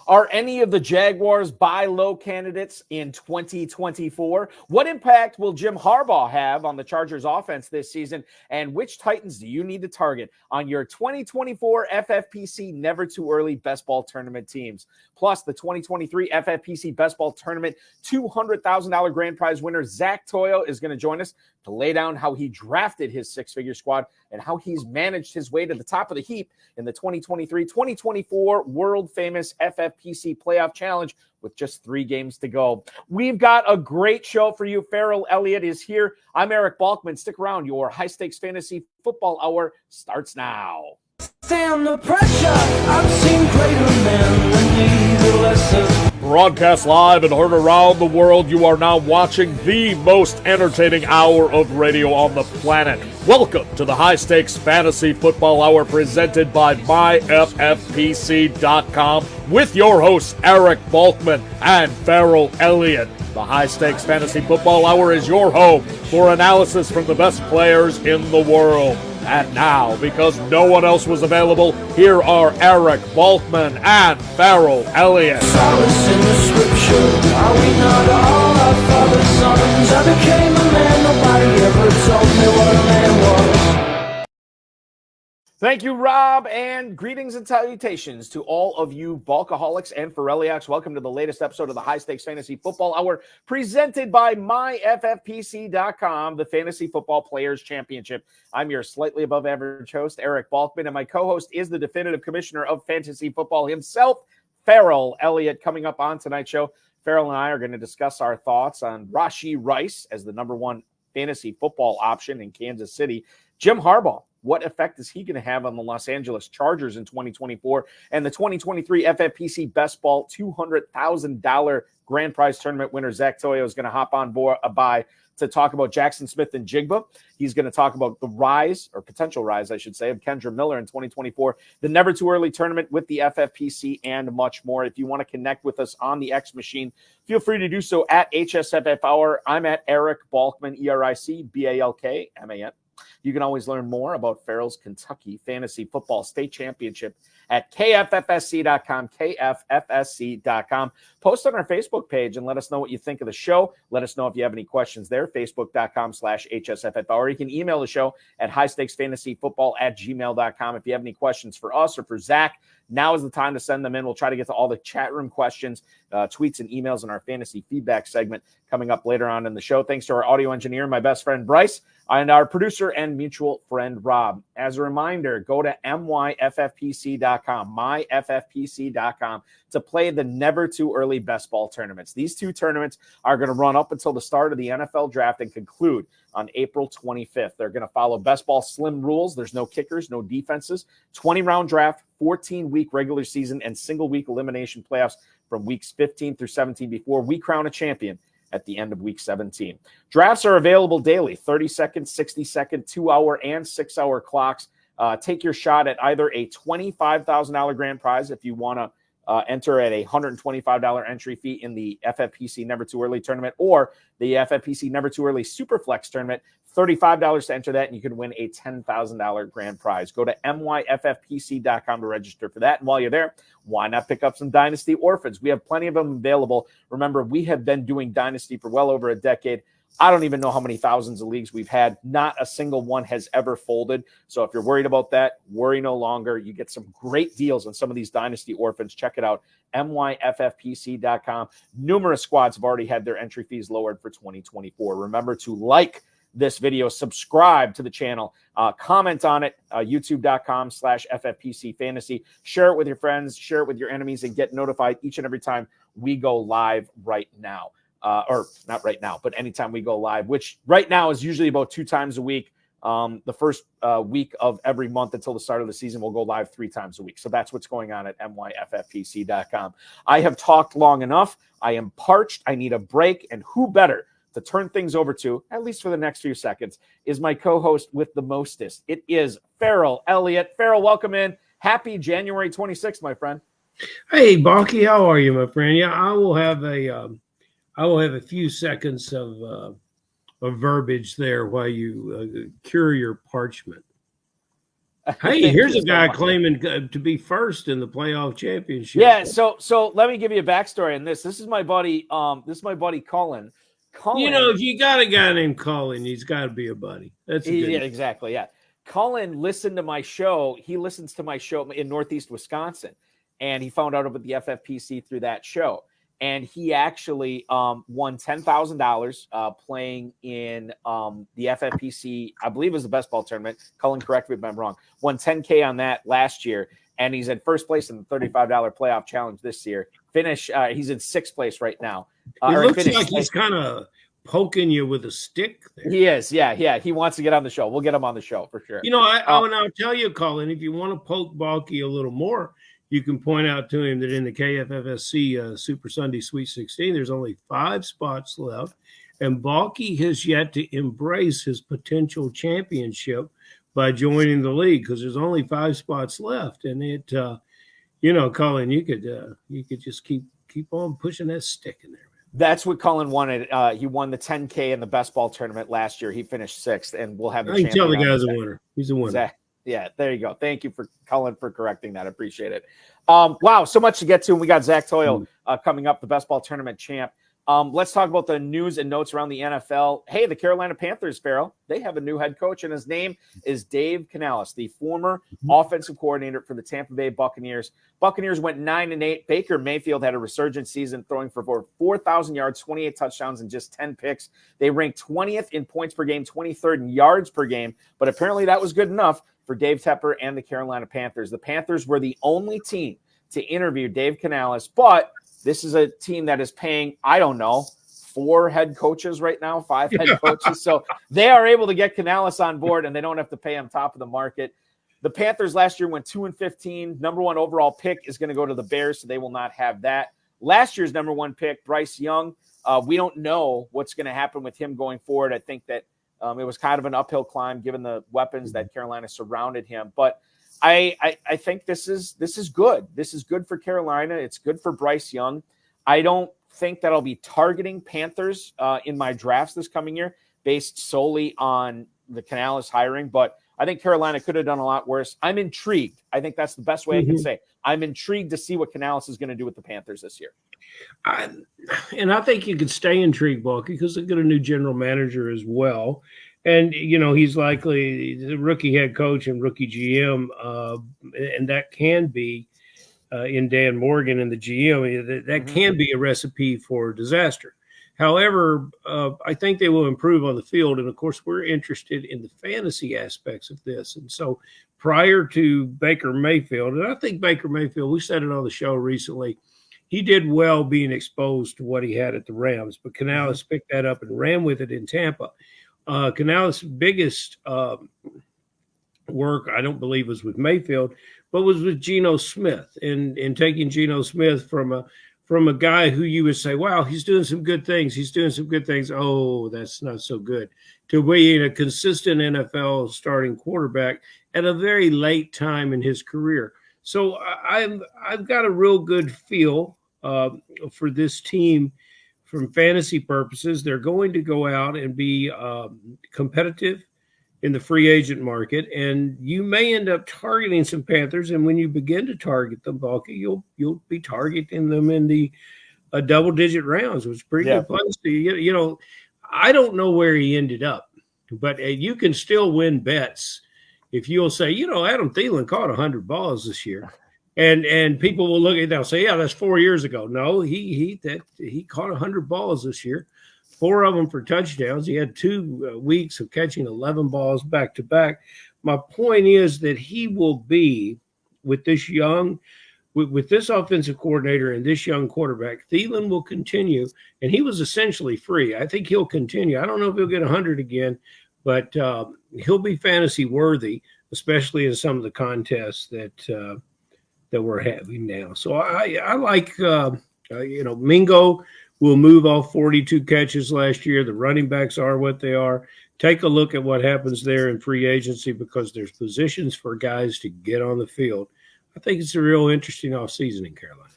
Are any of the Jaguars buy low candidates in 2024? What impact will Jim Harbaugh have on the Chargers offense this season? And which Titans do you need to target on your 2024 FFPC Never Too Early Best Ball Tournament teams? Plus, the 2023 FFPC Best Ball Tournament $200,000 grand prize winner Zach Toyo is going to join us to lay down how he drafted his six-figure squad and how he's managed his way to the top of the heap in the 2023-2024 world-famous FFPC Playoff Challenge with just 3 games to go. We've got a great show for you. Ferrell Elliott is here. I'm Eric Balkman. Stick around. Your high-stakes fantasy football hour starts now. Stand the pressure. I've seen greater men than neither lesser. Broadcast live and heard around the world, you are now watching the most entertaining hour of radio on the planet. Welcome to the High Stakes Fantasy Football Hour presented by MyFFPC.com with your hosts Eric Balkman and Ferrell Elliott. The High Stakes Fantasy Football Hour is your home for analysis from the best players in the world. And now, because no one else was available, here are Eric Balkman and Ferrell Elliott. Solace in the scripture. Are we not all our father's sons? I became a man. Nobody ever told me what a man was. Thank you, Rob, and greetings and salutations to all of you Balkaholics and Ferrelliacs. Welcome to the latest episode of the High Stakes Fantasy Football Hour, presented by MyFFPC.com, the Fantasy Football Players Championship. I'm your slightly above average host, Eric Balkman, and my co-host is the definitive commissioner of fantasy football himself, Ferrell Elliott. Coming up on tonight's show, Ferrell and I are going to discuss our thoughts on Rashee Rice as the number one fantasy football option in Kansas City. Jim Harbaugh, what effect is he going to have on the Los Angeles Chargers in 2024? And the 2023 FFPC Best Ball $200,000 grand prize tournament winner Zach Toyo is going to hop on board to talk about Jackson Smith and Jigba. He's going to talk about the rise, or potential rise, I should say, of Kendra Miller in 2024, the Never Too Early tournament with the FFPC, and much more. If you want to connect with us on the X machine, feel free to do so at HSFF Hour. I'm at Eric Balkman, EricBalkman. You can always learn more about Ferrell's Kentucky Fantasy Football State Championship at KFFSC.com, KFFSC.com. Post on our Facebook page and let us know what you think of the show. Let us know if you have any questions there, Facebook.com/HSFF. Or you can email the show at highstakesfantasyfootball@gmail.com. If you have any questions for us or for Zach, now is the time to send them in. We'll try to get to all the chat room questions, tweets, and emails in our fantasy feedback segment coming up later on in the show. Thanks to our audio engineer, my best friend Bryce, and our producer and mutual friend Rob. As a reminder, go to MyFFPC.com, MyFFPC.com, to play the Never Too Early Best Ball tournaments. These 2 tournaments are going to run up until the start of the NFL draft and conclude on April 25th. They're going to follow Best Ball slim rules. There's no kickers, no defenses, 20-round draft, 14-week regular season, and single-week elimination playoffs from weeks 15 through 17 before we crown a champion at the end of week 17. Drafts are available daily, 30-second, 60-second, 2-hour, and 6-hour clocks. Take your shot at either a $25,000 grand prize if you want to enter at a $125 entry fee in the FFPC Never Too Early tournament, or the FFPC Never Too Early Superflex tournament, $35 to enter that, and you can win a $10,000 grand prize. Go to MyFFPC.com to register for that. And while you're there, why not pick up some Dynasty Orphans? We have plenty of them available. Remember, we have been doing Dynasty for well over a decade. I don't even know how many thousands of leagues we've had. Not a single one has ever folded. So if you're worried about that, worry no longer. You get some great deals on some of these Dynasty Orphans. Check it out, MyFFPC.com. Numerous squads have already had their entry fees lowered for 2024. Remember to like this video, subscribe to the channel, comment on it, youtube.com/FFPC Fantasy. Share it with your friends, share it with your enemies, and get notified each and every time we go live right now. Or not right now, but anytime we go live, which right now is usually about 2 times a week. The first week of every month until the start of the season, we'll go live 3 times a week. So that's what's going on at MyFFPC.com. I have talked long enough. I am parched. I need a break. And who better to turn things over to, at least for the next few seconds, is my co-host with the mostest. It is Ferrell Elliott. Ferrell, welcome in. Happy January 26th, my friend. Hey, Balky, how are you, my friend? Yeah, I will have a few seconds of verbiage there while you cure your parchment. Hey, here's a guy claiming to be first in the playoff championship. Yeah, so let me give you a backstory on this. This is my buddy. This is my buddy Cullen. If you got a guy named Cullen, he's got to be a buddy. That's a good yeah, exactly. Yeah, Cullen listened to my show. He listens to my show in Northeast Wisconsin, and he found out about the FFPC through that show. And he actually won $10,000 playing in the FFPC, I believe it was the Best Ball Tournament. Cullen, correct me if I'm wrong. Won $10K on that last year, and he's in first place in the $35 playoff challenge this year. He's in sixth place right now. It looks like he's kind of poking you with a stick there. He is, yeah. He wants to get on the show. We'll get him on the show for sure. I'll tell you, Colin, if you want to poke Balky a little more, you can point out to him that in the KFFSC Super Sunday Sweet 16, there's only 5 spots left, and Balky has yet to embrace his potential championship by joining the league because there's only 5 spots left. And it, Colin, you could just keep on pushing that stick in there. That's what Cullen wanted. He won the 10K in the Best Ball Tournament last year. He finished 6th, and we'll have the I can tell the guy's a winner. He's a winner. Exactly. Yeah, there you go. Thank you for Cullen for correcting that. I appreciate it. Wow, so much to get to. And we got Zach Toyo coming up, the Best Ball Tournament champ. Let's talk about the news and notes around the NFL. Hey, the Carolina Panthers, Ferrell, they have a new head coach, and his name is Dave Canales, the former offensive coordinator for the Tampa Bay Buccaneers. Buccaneers went 9-8. Baker Mayfield had a resurgent season, throwing for over 4,000 yards, 28 touchdowns, and just 10 picks. They ranked 20th in points per game, 23rd in yards per game, but apparently that was good enough for Dave Tepper and the Carolina Panthers. The Panthers were the only team to interview Dave Canales, but this is a team that is paying, 4 head coaches right now, 5 head coaches. So they are able to get Canales on board, and they don't have to pay him top of the market. The Panthers last year went 2-15. Number 1 overall pick is going to go to the Bears, so they will not have that. Last year's number 1 pick, Bryce Young, we don't know what's going to happen with him going forward. I think that it was kind of an uphill climb given the weapons that Carolina surrounded him. But I think this is good. This is good for Carolina. It's good for Bryce Young. I don't think that I'll be targeting Panthers in my drafts this coming year based solely on the Canales hiring, but I think Carolina could have done a lot worse. I'm intrigued. I think that's the best way I can say. I'm intrigued to see what Canales is going to do with the Panthers this year. And I think you could stay intrigued, Balky, because they've got a new general manager as well. And, he's likely the rookie head coach and rookie GM, and that can be in Dan Morgan and the GM, that can be a recipe for disaster. However, I think they will improve on the field. And, of course, we're interested in the fantasy aspects of this. And so prior to Baker Mayfield, and I think Baker Mayfield, we said it on the show recently, he did well being exposed to what he had at the Rams. But Canales picked that up and ran with it in Tampa. Canales' biggest work, I don't believe, was with Mayfield, but was with Geno Smith, and taking Geno Smith from a guy who you would say, wow, he's doing some good things. He's doing some good things. Oh, that's not so good. To being a consistent NFL starting quarterback at a very late time in his career. So I've got a real good feel for this team. From fantasy purposes, they're going to go out and be competitive in the free agent market, and you may end up targeting some Panthers. And when you begin to target them, Balky, you'll be targeting them in the double-digit rounds, which is pretty good place. I don't know where he ended up, but you can still win bets if you'll say, Adam Thielen caught 100 balls this year. And people will look at that and say, yeah, that's 4 years ago. No, he caught 100 balls this year, 4 of them for touchdowns. He had 2 weeks of catching 11 balls back to back. My point is that he will be with this with this offensive coordinator and this young quarterback. Thielen will continue, and he was essentially free. I think he'll continue. I don't know if he'll get 100 again, but he'll be fantasy worthy, especially in some of the contests that we're having now. So I like, Mingo will move off 42 catches last year. The running backs are what they are. Take a look at what happens there in free agency because there's positions for guys to get on the field. I think it's a real interesting offseason in Carolina.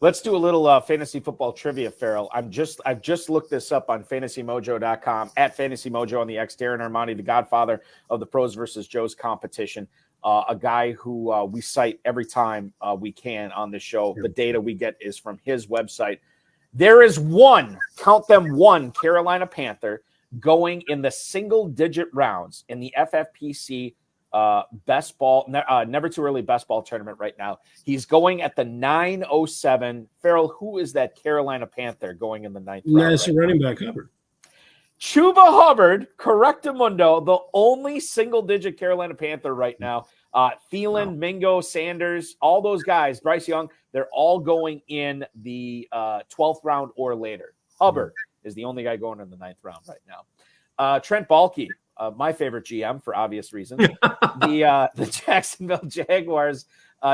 Let's do a little fantasy football trivia, Ferrell. I've just looked this up on FantasyMojo.com, at FantasyMojo on the X. Darren Armani, the godfather of the Pros versus Joes competition. a guy who we cite every time we can on the show. The data we get is from his website. There is one, count them one, Carolina Panther going in the single-digit rounds in the FFPC Best Ball, Never Too Early Best Ball Tournament right now. He's going at the 907. Ferrell, who is that Carolina Panther going in the ninth round? That's right, running back Hubbard. Chuba Hubbard, correctamundo, the only single-digit Carolina Panther right now. Thielen, Mingo, Sanders, all those guys, Bryce Young, they're all going in the 12th round or later. Hubbard is the only guy going in the 9th round right now. Trent Baalke, my favorite GM for obvious reasons, the Jacksonville Jaguars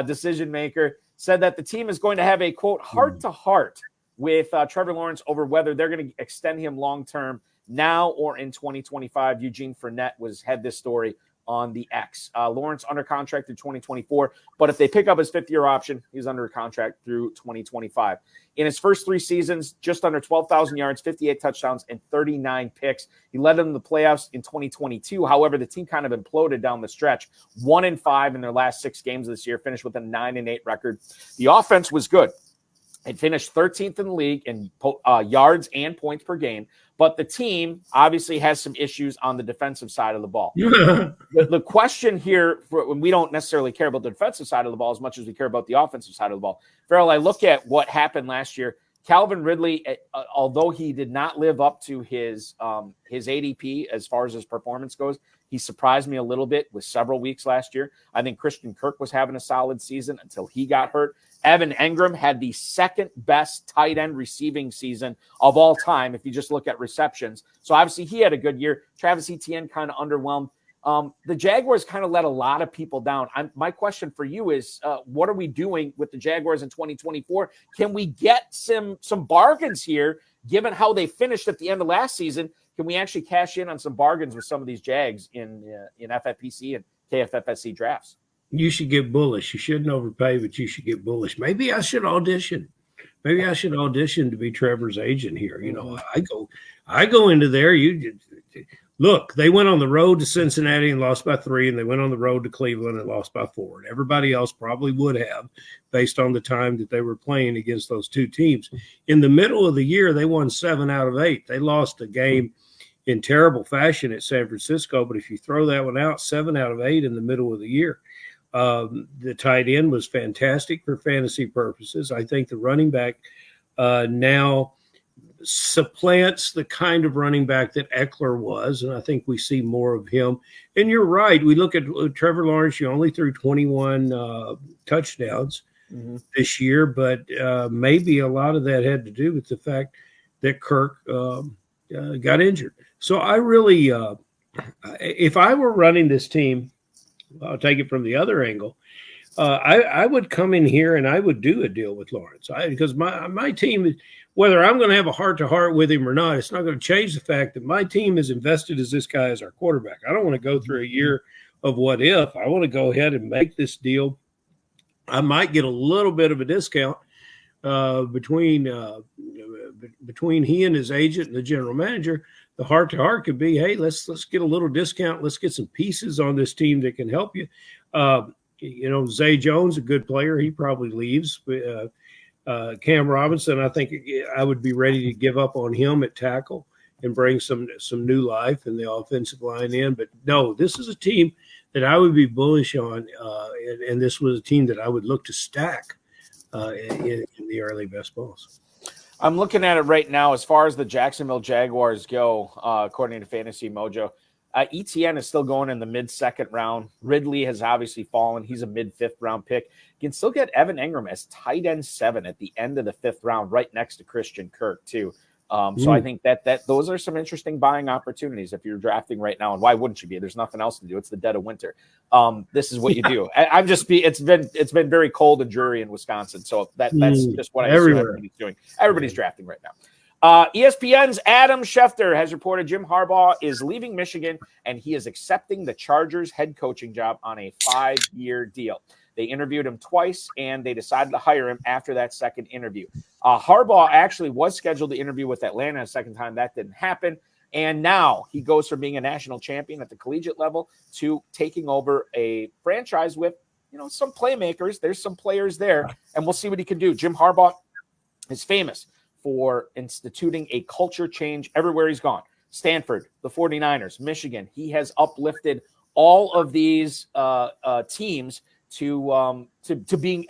decision maker, said that the team is going to have a, quote, heart-to-heart with Trevor Lawrence over whether they're going to extend him long-term now or in 2025. Eugene Fournette had this story on the X. Lawrence under contract through 2024, but if they pick up his 5th-year option, he's under contract through 2025. In his first 3 seasons, just under 12,000 yards, 58 touchdowns, and 39 picks. He led them to the playoffs in 2022. However, the team kind of imploded down the stretch. 1-5 in their last 6 games this year, finished with a 9-8 record. The offense was good. It finished 13th in the league in yards and points per game. But the team obviously has some issues on the defensive side of the ball. The question here, when we don't necessarily care about the defensive side of the ball as much as we care about the offensive side of the ball. Ferrell, I look at what happened last year. Calvin Ridley, although he did not live up to his ADP as far as his performance goes, he surprised me a little bit with several weeks last year. I think Christian Kirk was having a solid season until he got hurt. Evan Engram had the 2nd best tight end receiving season of all time, if you just look at receptions. So obviously he had a good year. Travis Etienne kind of underwhelmed. The Jaguars kind of let a lot of people down. My question for you is, what are we doing with the Jaguars in 2024? Can we get some bargains here, given how they finished at the end of last season? Can we actually cash in on some bargains with some of these Jags in FFPC and KFFSC drafts? You should get bullish. You shouldn't overpay, but you should get bullish. Maybe I should audition. Maybe I should audition to be Trevor's agent here. You know, I go into there. Look, they went on the road to Cincinnati and lost by 3, and they went on the road to Cleveland and lost by 4. And everybody else probably would have, based on the time that they were playing against those 2 teams. In the middle of the year, they won 7 out of 8. They lost a game in terrible fashion at San Francisco, but if you throw that one out, 7 out of 8 in the middle of the year. The tight end was fantastic for fantasy purposes. I think the running back now supplants the kind of running back that Eckler was, and I think we see more of him. And you're right. We look at Trevor Lawrence. You only threw 21 touchdowns this year, but maybe a lot of that had to do with the fact that Kirk got injured. So I really, if I were running this team, I'll take it from the other angle. I would come in here and I would do a deal with Lawrence because my team, whether I'm going to have a heart-to-heart with him or not, it's not going to change the fact that my team is invested as this guy as our quarterback. I don't want to go through a year of what if. I want to go ahead and make this deal. I might get a little bit of a discount between he and his agent and the general manager. The heart-to-heart could be, hey, let's get a little discount. Let's get some pieces on this team that can help you. Zay Jones, a good player. He probably leaves. Cam Robinson, I think I would be ready to give up on him at tackle and bring some new life in the offensive line in. But, no, this is a team that I would be bullish on, and this was a team that I would look to stack in the early best balls. I'm looking at it right now as far as the Jacksonville Jaguars go, according to Fantasy Mojo. ETN is still going in the mid-second round. Ridley has obviously fallen. He's a mid-5th round pick. You can still get Evan Engram as tight end 7 at the end of the 5th round, right next to Christian Kirk, too. So I think that those are some interesting buying opportunities if you're drafting right now. And why wouldn't you be? There's nothing else to do. It's the dead of winter. This is what you do. It's been very cold and dreary in Wisconsin. So that's just what I assume everybody's doing. Everybody's drafting right now. ESPN's Adam Schefter has reported Jim Harbaugh is leaving Michigan and he is accepting the Chargers head coaching job on a 5-year deal. They interviewed him twice, and they decided to hire him after that second interview. Harbaugh actually was scheduled to interview with Atlanta a second time. That didn't happen. And now he goes from being a national champion at the collegiate level to taking over a franchise with, some playmakers. There's some players there, and we'll see what he can do. Jim Harbaugh is famous for instituting a culture change everywhere he's gone. Stanford, the 49ers, Michigan. He has uplifted all of these teams to being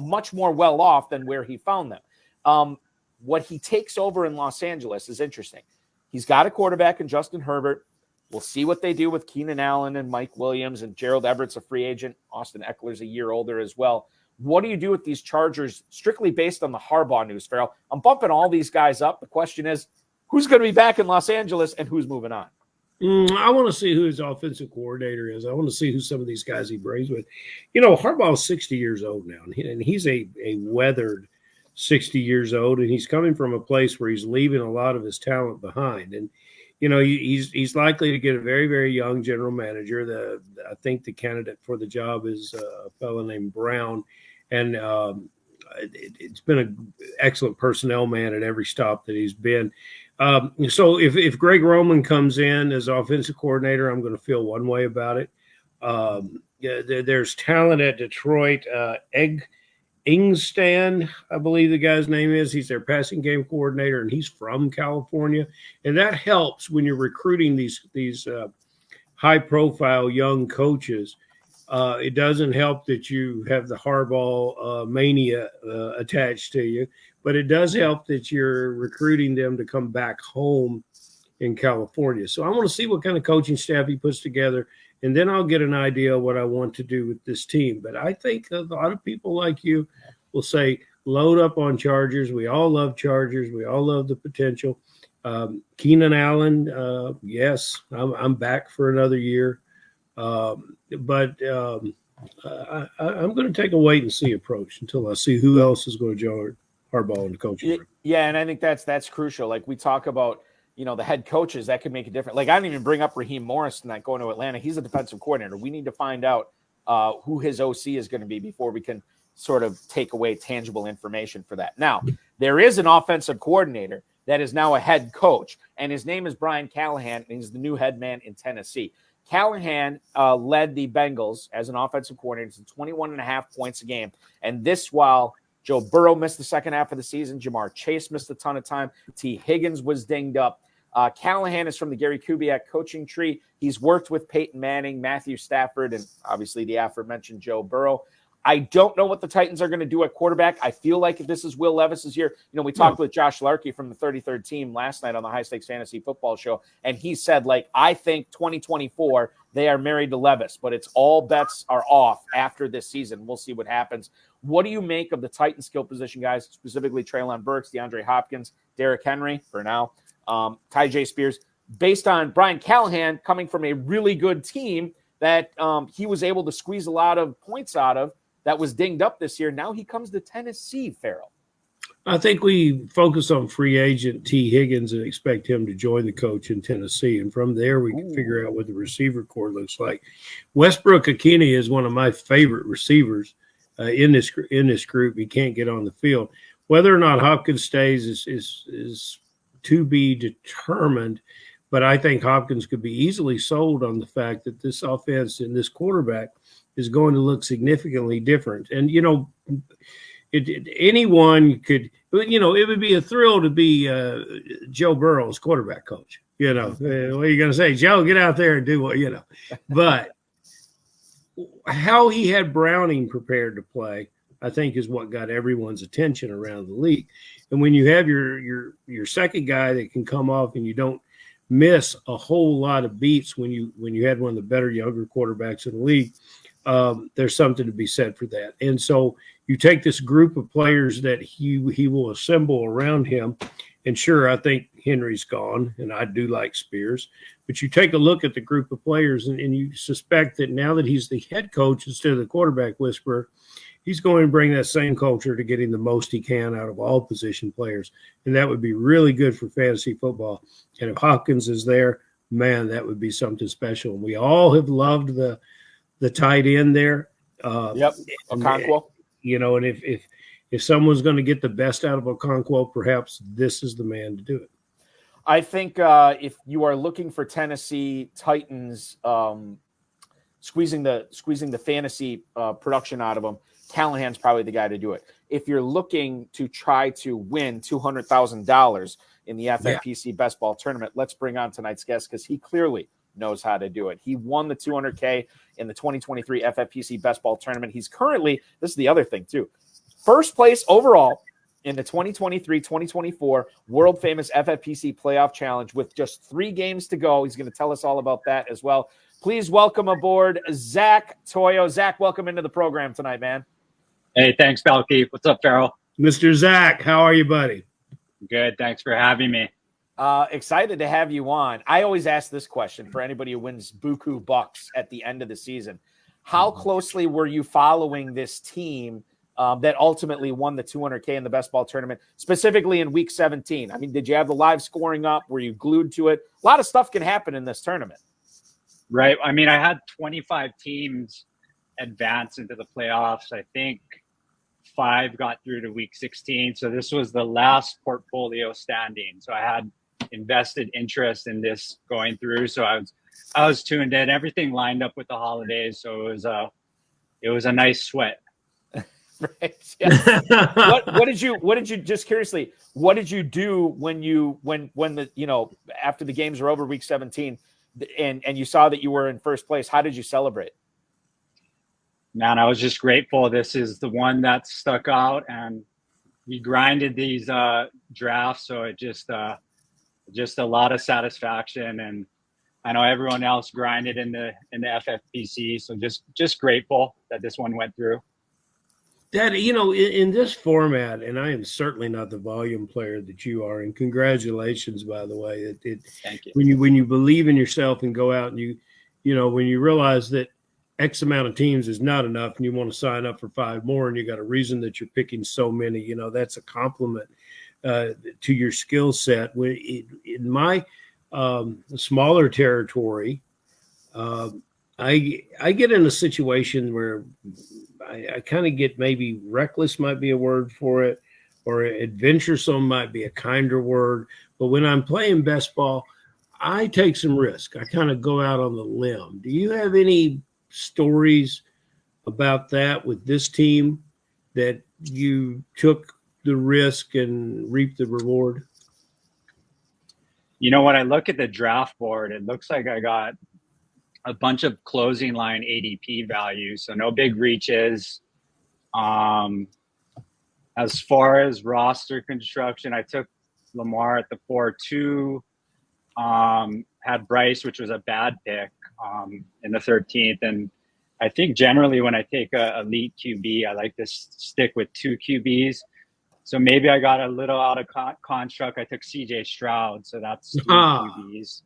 much more well off than where he found them. What he takes over in Los Angeles is interesting. He's got a quarterback in Justin Herbert. We'll see what they do with Keenan Allen and Mike Williams, and Gerald Everett's a free agent. Austin Eckler's a year older as well. What do you do with these Chargers strictly based on the Harbaugh news, Ferrell? I'm bumping all these guys up. The question is, who's going to be back in Los Angeles and who's moving on? I want to see who his offensive coordinator is. I want to see who some of these guys he brings with. Harbaugh is 60 years old now, and he's a weathered 60 years old, and he's coming from a place where he's leaving a lot of his talent behind. And, he's likely to get a very, very young general manager. I think the candidate for the job is a fellow named Brown, and it's been an excellent personnel man at every stop that he's been. So if Greg Roman comes in as offensive coordinator, I'm going to feel one way about it. There's talent at Detroit. Ingstan, I believe the guy's name is. He's their passing game coordinator, and he's from California. And that helps when you're recruiting these high-profile young coaches. It doesn't help that you have the Harbaugh mania attached to you, but it does help that you're recruiting them to come back home in California. So I want to see what kind of coaching staff he puts together, and then I'll get an idea of what I want to do with this team. But I think a lot of people like you will say, load up on Chargers. We all love Chargers. We all love the potential. Keenan Allen, yes, I'm back for another year. But I'm going to take a wait-and-see approach until I see who else is going to join Harbaugh in the coaching room. Yeah, and I think that's crucial. Like we talk about, the head coaches, that could make a difference. Like I didn't even bring up Raheem Morris tonight going to Atlanta. He's a defensive coordinator. We need to find out who his OC is going to be before we can sort of take away tangible information for that. Now, there is an offensive coordinator that is now a head coach, and his name is Brian Callahan, and he's the new head man in Tennessee. Callahan led the Bengals as an offensive coordinator to 21.5 points a game, and this while Joe Burrow missed the second half of the season. Jamar Chase missed a ton of time. T. Higgins was dinged up. Callahan is from the Gary Kubiak coaching tree. He's worked with Peyton Manning, Matthew Stafford, and obviously the aforementioned Joe Burrow. I don't know what the Titans are going to do at quarterback. I feel like if this is Will Levis's year, we talked with Josh Larkey from the 33rd team last night on the High Stakes Fantasy Football Show, and he said, I think 2024, they are married to Levis, but it's all bets are off after this season. We'll see what happens. What do you make of the Titan skill position guys, specifically Treylon Burks, DeAndre Hopkins, Derrick Henry for now, Ty J. Spears, based on Brian Callahan coming from a really good team that he was able to squeeze a lot of points out of, that was dinged up this year. Now he comes to Tennessee, Ferrell. I think we focus on free agent T. Higgins and expect him to join the coach in Tennessee. And from there, we can figure out what the receiver core looks like. Westbrook Akini is one of my favorite receivers in this group. He can't get on the field. Whether or not Hopkins stays is to be determined. But I think Hopkins could be easily sold on the fact that this offense and this quarterback is going to look significantly different. And, anyone could, it would be a thrill to be Joe Burrow's quarterback coach. What are you going to say? Joe, get out there and do what, But how he had Browning prepared to play, I think, is what got everyone's attention around the league. And when you have your second guy that can come off and you don't miss a whole lot of beats when you had one of the better younger quarterbacks in the league, there's something to be said for that. And so you take this group of players that he will assemble around him, and sure, I think Henry's gone, and I do like Spears, but you take a look at the group of players, and you suspect that now that he's the head coach instead of the quarterback whisperer, he's going to bring that same culture to getting the most he can out of all position players, and that would be really good for fantasy football. And if Hopkins is there, man, that would be something special. And we all have loved the tight end there. Yep, Okonkwo. And if someone's going to get the best out of Okonkwo, perhaps this is the man to do it. I think if you are looking for Tennessee Titans squeezing the fantasy production out of them, Callahan's probably the guy to do it. If you're looking to try to win $200,000 in the FFPC Best Ball Tournament, let's bring on tonight's guest because he clearly knows how to do it. He won the $200K in the 2023 FFPC Best Ball Tournament. He's currently, this is the other thing too, first place overall in the 2023-2024 world famous FFPC Playoff Challenge with just 3 games to go. He's going to tell us all about that as well. Please welcome aboard Zach Toyo. Zach, welcome into the program tonight, man. Hey, thanks, Balky. What's up, Ferrell? Mr. Zach, how are you, buddy? Good. Thanks for having me. Excited to have you on. I always ask this question for anybody who wins buku bucks at the end of the season. How closely were you following this team that ultimately won the $200K in the Best Ball Tournament, specifically in Week 17? I mean, did you have the live scoring up? Were you glued to it? A lot of stuff can happen in this tournament. Right. I mean, I had 25 teams advance into the playoffs. I think 5 got through to Week 16. So this was the last portfolio standing. So I had invested interest in this going through. So I was tuned in. Everything lined up with the holidays. So it was a nice sweat. Right. Yeah. What did you just curiously, what did you do when the, after the games were over Week 17 and you saw that you were in first place? How did you celebrate? Man, I was just grateful. This is the one that stuck out, and we grinded these drafts. So it just a lot of satisfaction. And I know everyone else grinded in the FFPC. So just grateful that this one went through. That, in this format, and I am certainly not the volume player that you are, and congratulations, by the way. Thank you. When you believe in yourself and go out and when you realize that X amount of teams is not enough and you want to sign up for 5 more and you got a reason that you're picking so many, that's a compliment to your skill set. In my smaller territory, I get in a situation where I kind of get, maybe reckless might be a word for it, or adventuresome might be a kinder word. But when I'm playing best ball, I take some risk. I kind of go out on the limb. Do you have any stories about that with this team, that you took the risk and reaped the reward? When I look at the draft board, it looks like I got a bunch of closing line ADP values, so no big reaches. As far as roster construction, I took Lamar at the 4-2, had Bryce, which was a bad pick, in the 13th. And I think generally when I take a elite QB, I like to stick with 2 QBs. So maybe I got a little out of construct. I took CJ Stroud, so that's 3 QBs.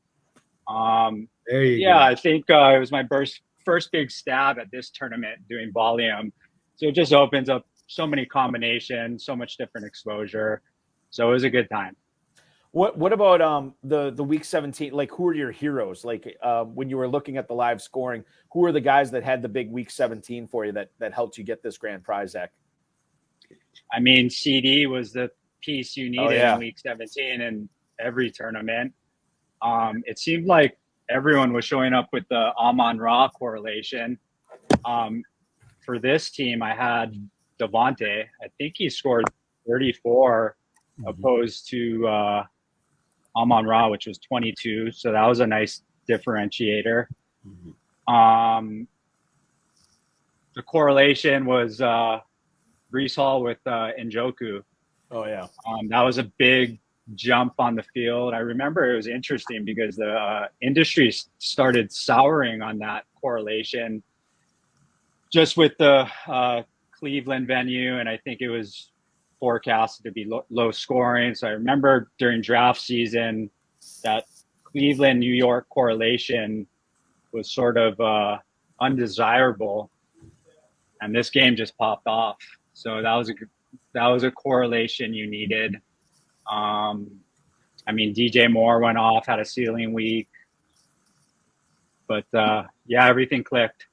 There you go. I think it was my first big stab at this tournament doing volume. So it just opens up so many combinations, so much different exposure. So it was a good time. What about the Week 17? Like, who are your heroes? Like, when you were looking at the live scoring, who are the guys that had the big Week 17 for you that helped you get this grand prize, Zach? I mean, CD was the piece you needed in Week 17 in every tournament. It seemed like everyone was showing up with the Amon-Ra correlation. For this team, I had Devontae. I think he scored 34 opposed to Amon-Ra, which was 22. So that was a nice differentiator. The correlation was Breece Hall with Njoku. Oh, yeah. That was a big jump on the field. I remember it was interesting because the industry started souring on that correlation just with the Cleveland venue, and I think it was forecasted to be low scoring. So I remember during draft season that Cleveland New York correlation was sort of undesirable, and this game just popped off. So that was a correlation you needed. I mean, DJ Moore went off, had a ceiling week, but everything clicked.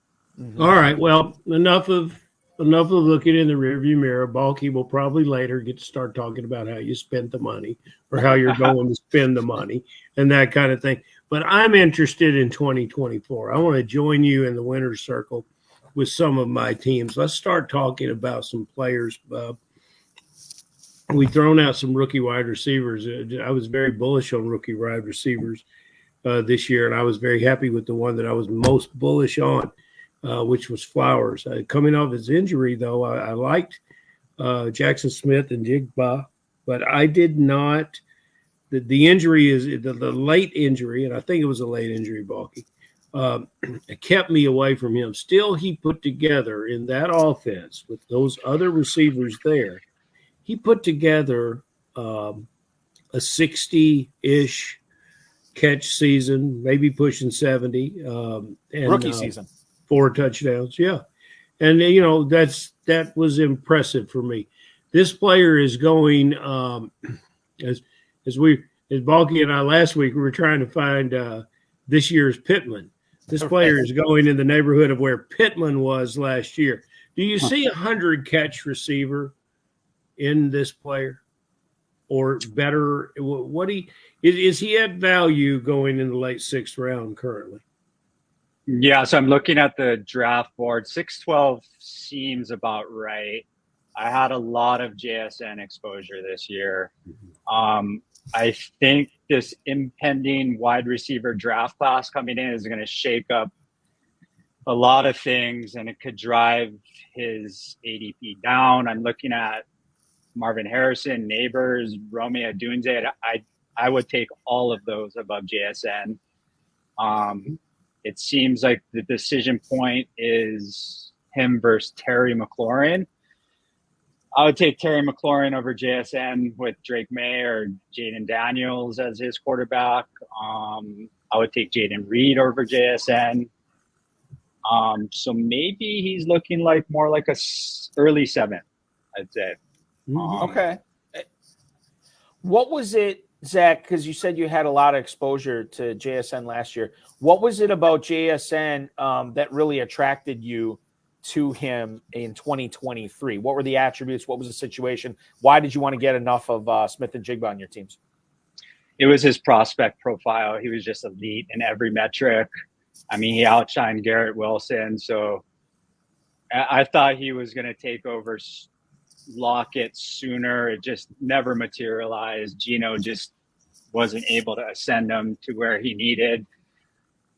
All right. Well, enough of enough of looking in the rearview mirror. Balky will probably later get to start talking about how you spent the money or how you're going to spend the money and that kind of thing. But I'm interested in 2024. I want to join you in the winner's circle with some of my teams. Let's start talking about some players. We've thrown out some rookie wide receivers. I was very bullish on rookie wide receivers this year, and I was very happy with the one that I was most bullish on, which was Flowers. Coming off his injury, though, I liked Jackson Smith and Jigba, but I did not. The injury is the late injury, and I think it was a late injury, Balky. It kept me away from him. Still, he put together in that offense with those other receivers there. He put together a 60-ish catch season, maybe pushing 70. And, rookie season. 4 touchdowns, yeah. And, you know, that was impressive for me. This player is going, as Balky and I last week, we were trying to find this year's Pittman. This player is going in the neighborhood of where Pittman was last year. Do you see 100-catch receiver in this player or better? Is he at value going in the late 6th round currently? Yeah, so I'm looking at the draft board. 612 seems about right. I had a lot of JSN exposure this year. I think this impending wide receiver draft class coming in is going to shake up a lot of things, and it could drive his ADP down. I'm looking at Marvin Harrison, Neighbors, Romeo Dunze. I would take all of those above JSN. It seems like the decision point is him versus Terry McLaurin. I would take Terry McLaurin over JSN with Drake May or Jaden Daniels as his quarterback. I would take Jaden Reed over JSN. So maybe he's looking like more like a early 7th, I'd say. Okay. What was it, Zach, because you said you had a lot of exposure to JSN last year. What was it about JSN that really attracted you to him in 2023? What were the attributes? What was the situation? Why did you want to get enough of Smith and Jigba on your teams? It was his prospect profile. He was just elite in every metric. I mean, he outshined Garrett Wilson. So I thought he was going to take over Lockett sooner. It just never materialized. Gino just wasn't able to ascend him to where he needed.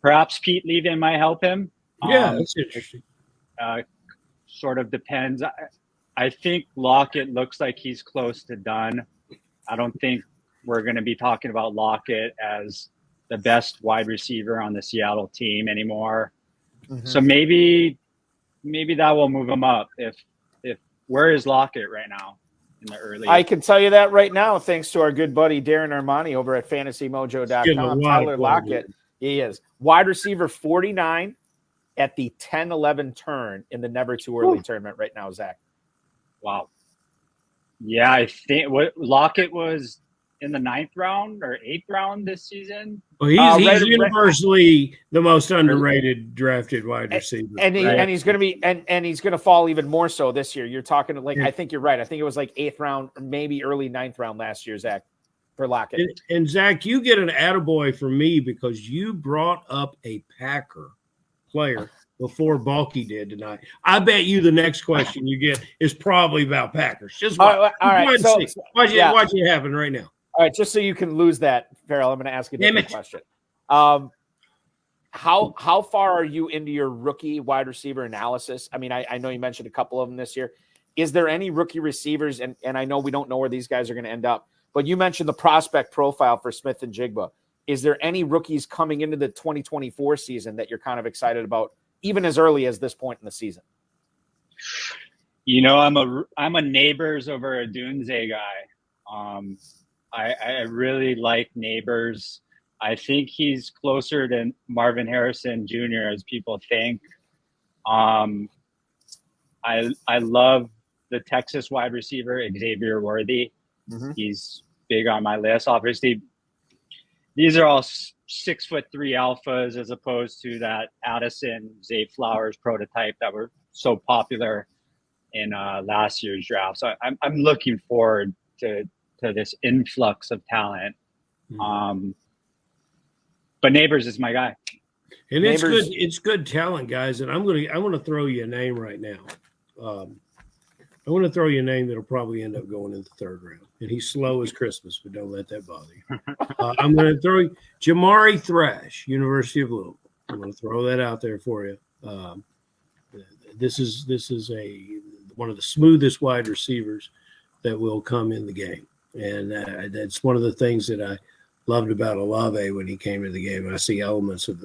Perhaps Pete Levin might help him. Yeah, that's interesting. Sort of depends. I think Lockett looks like he's close to done. I don't think we're going to be talking about Lockett as the best wide receiver on the Seattle team anymore. So maybe that will move him up. If where is Lockett right now in the early? I can tell you that right now, thanks to our good buddy Darren Armani over at FantasyMojo.com. Tyler Lockett, he is wide receiver 49 at the 10-11 turn in the Never Too Early tournament right now, Zach. Wow. Yeah, I think Lockett was in the 9th round or 8th round this season. Well, he's universally the most underrated drafted wide receiver, and he's going to be and he's going to fall even more so this year. You're talking like I think you're right. I think it was like 8th round, or maybe early 9th round last year, Zach, for Lockett. And Zach, you get an attaboy from me because you brought up a Packer player before Balky did tonight. I bet you the next question you get is probably about Packers. Just watch. All right. So watch it happen right now. All right, just so you can lose that, Ferrell, I'm going to ask you a different question. How far are you into your rookie wide receiver analysis? I mean, I know you mentioned a couple of them this year. Is there any rookie receivers, and I know we don't know where these guys are going to end up, but you mentioned the prospect profile for Smith and Jigba. Is there any rookies coming into the 2024 season that you're kind of excited about, even as early as this point in the season? You know, I'm a Neighbors over a Dunze guy. I really like Neighbors. I think he's closer to Marvin Harrison Jr. as people think. I love the Texas wide receiver, Xavier Worthy. He's big on my list. Obviously, these are all 6'3" alphas as opposed to that Addison, Zay Flowers prototype that were so popular in last year's draft. So I'm looking forward to this influx of talent. But Neighbors is my guy. And it's good. It's good talent, guys. And I want to throw you a name right now. I want to throw you a name that'll probably end up going in the third round. And he's slow as Christmas, but don't let that bother you. I'm going to throw you Jamari Thrash, University of Louisville. I'm going to throw that out there for you. This is one of the smoothest wide receivers that will come in the game. And that's one of the things that I loved about Olave when he came into the game. I see elements of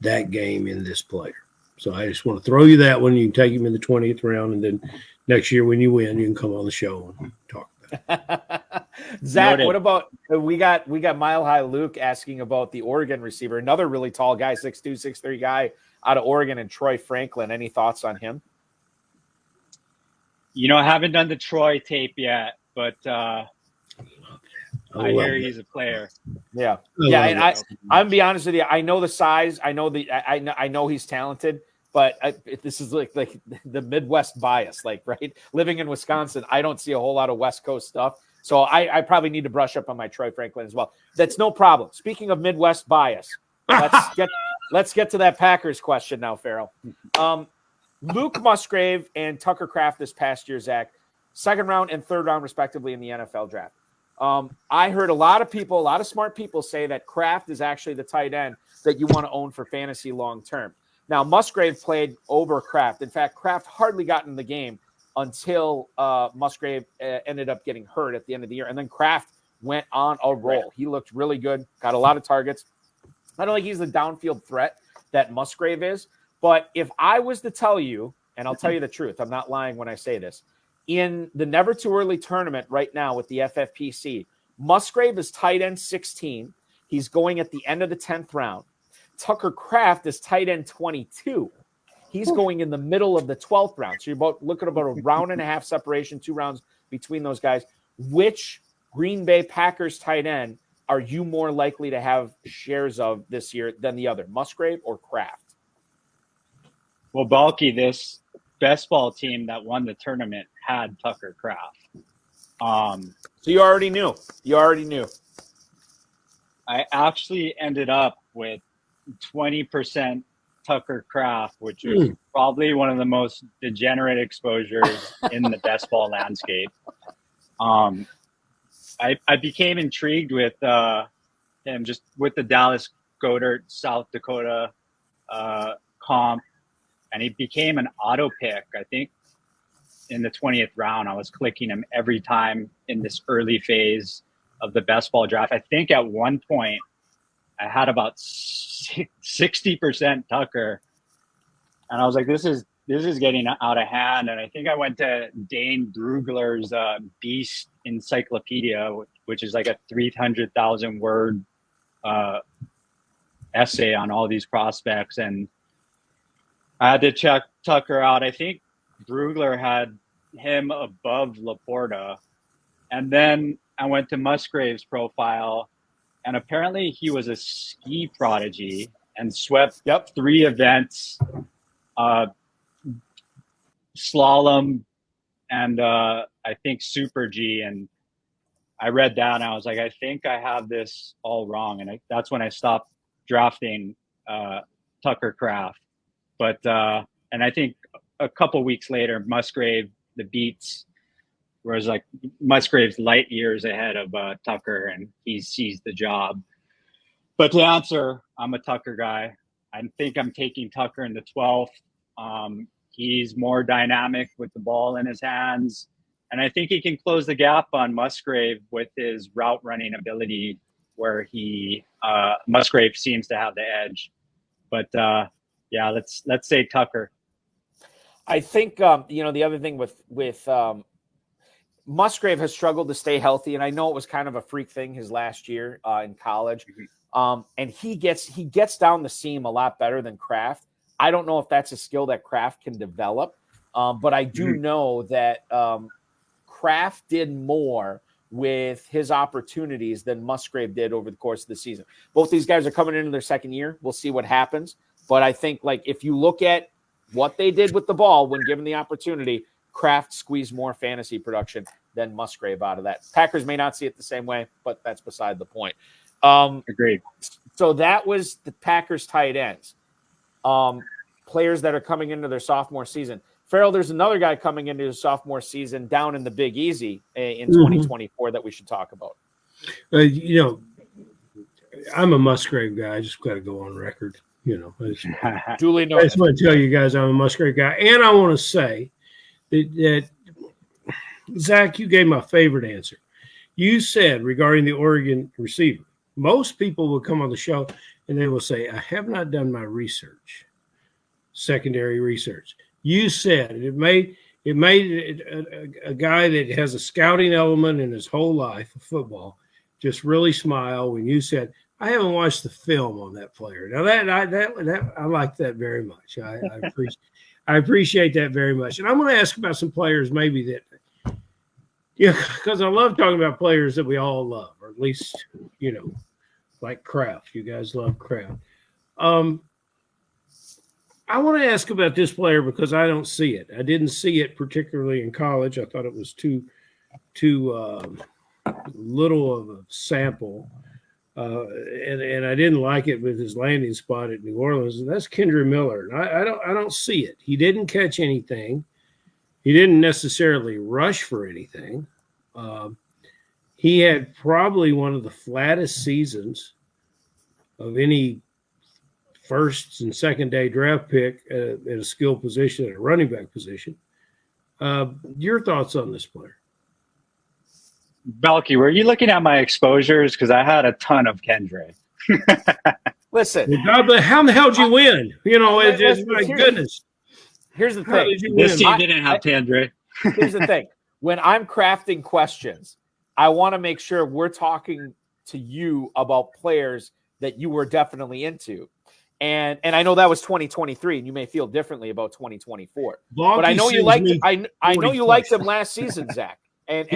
that game in this player. So I just want to throw you that one. You can take him in the 20th round, and then next year when you win, you can come on the show and talk about it. Zach, what about we got Mile High Luke asking about the Oregon receiver, another really tall guy, 6'2", 6'3" guy out of Oregon, and Troy Franklin. Any thoughts on him? I haven't done the Troy tape yet, but I hear he's a player. Yeah, and I'm gonna be honest with you. I know the size. I know he's talented, but this is like the Midwest bias. Like, right, living in Wisconsin, I don't see a whole lot of West Coast stuff. So I probably need to brush up on my Troy Franklin as well. That's no problem. Speaking of Midwest bias, let's get to that Packers question now, Ferrell. Luke Musgrave and Tucker Kraft this past year, Zach, second round and third round respectively in the NFL draft. I heard a lot of smart people say that Kraft is actually the tight end that you want to own for fantasy long term. Now, Musgrave played over Kraft. In fact, Kraft hardly got in the game until Musgrave ended up getting hurt at the end of the year. And then Kraft went on a roll. He looked really good, got a lot of targets. I don't think he's the downfield threat that Musgrave is. But if I was to tell you, and I'll tell you the truth, I'm not lying when I say this, in the Never Too Early tournament right now with the FFPC, Musgrave is tight end 16. He's going at the end of the 10th round. Tucker Kraft is tight end 22. He's going in the middle of the 12th round. So you're looking about a round and a half separation, 2 rounds between those guys. Which Green Bay Packers tight end are you more likely to have shares of this year than the other, Musgrave or Kraft? Well, Balky, this best ball team that won the tournament had Tucker Kraft. So you already knew. I actually ended up with 20% Tucker Kraft, which was probably one of the most degenerate exposures in the best ball landscape. I became intrigued with him just with the Dallas Goedert, South Dakota comp, and he became an auto pick. I think in the 20th round, I was clicking him every time in this early phase of the best ball draft. I think at one point I had about 60% Tucker, and I was like, this is getting out of hand. And I think I went to Dane Brugler's Beast Encyclopedia, which is like a 300,000 word essay on all these prospects, and I had to check Tucker out. I think Brugler had him above Laporta. And then I went to Musgrave's profile, and apparently he was a ski prodigy and swept 3 events, slalom, and I think Super G. And I read that, and I was like, I think I have this all wrong. And that's when I stopped drafting Tucker Kraft. But and I think a couple weeks later, Musgrave, the beats, was like Musgrave's light years ahead of Tucker, and he seized the job. But to answer, I'm a Tucker guy. I think I'm taking Tucker in the 12th. He's more dynamic with the ball in his hands, and I think he can close the gap on Musgrave with his route running ability, where Musgrave seems to have the edge. But yeah, let's say Tucker. I think the other thing with Musgrave has struggled to stay healthy, and I know it was kind of a freak thing his last year in college. And he gets down the seam a lot better than Kraft. I don't know if that's a skill that Kraft can develop, but I do know that Kraft did more with his opportunities than Musgrave did over the course of the season. Both these guys are coming into their second year. We'll see what happens. But I think, like, if you look at what they did with the ball when given the opportunity, Kraft squeezed more fantasy production than Musgrave out of that. Packers may not see it the same way, but that's beside the point. Agreed. So that was the Packers tight ends. Players that are coming into their sophomore season. Ferrell, there's another guy coming into his sophomore season down in the Big Easy in 2024 that we should talk about. I'm a Musgrave guy. I just got to go on record. Duly I noted. just want to tell you guys I'm a Musgrave guy. And I want to say that Zach, you gave my favorite answer. You said regarding the Oregon receiver, most people will come on the show and they will say, I have not done my research, secondary research. You said it made a guy that has a scouting element in his whole life of football just really smile when you said, I haven't watched the film on that player. Now that I like that very much. I appreciate that very much. And I'm going to ask about some players maybe that, because I love talking about players that we all love, or at least, like Kraft. You guys love Kraft. I want to ask about this player because I don't see it. I didn't see it particularly in college. I thought it was too little of a sample. And I didn't like it with his landing spot at New Orleans, and that's Kendre Miller. And I don't see it. He didn't catch anything. He didn't necessarily rush for anything. He had probably one of the flattest seasons of any first and second day draft pick at a skill position, at a running back position. Your thoughts on this player? Balky, were you looking at my exposures? Because I had a ton of Kendre. Listen. But how the hell did you win? It's just, my goodness. Here's the thing. This team didn't have Kendre. Here's the thing. When I'm crafting questions, I want to make sure we're talking to you about players that you were definitely into. And I know that was 2023, and you may feel differently about 2024. But I know you liked I know you liked him last season, Zach. And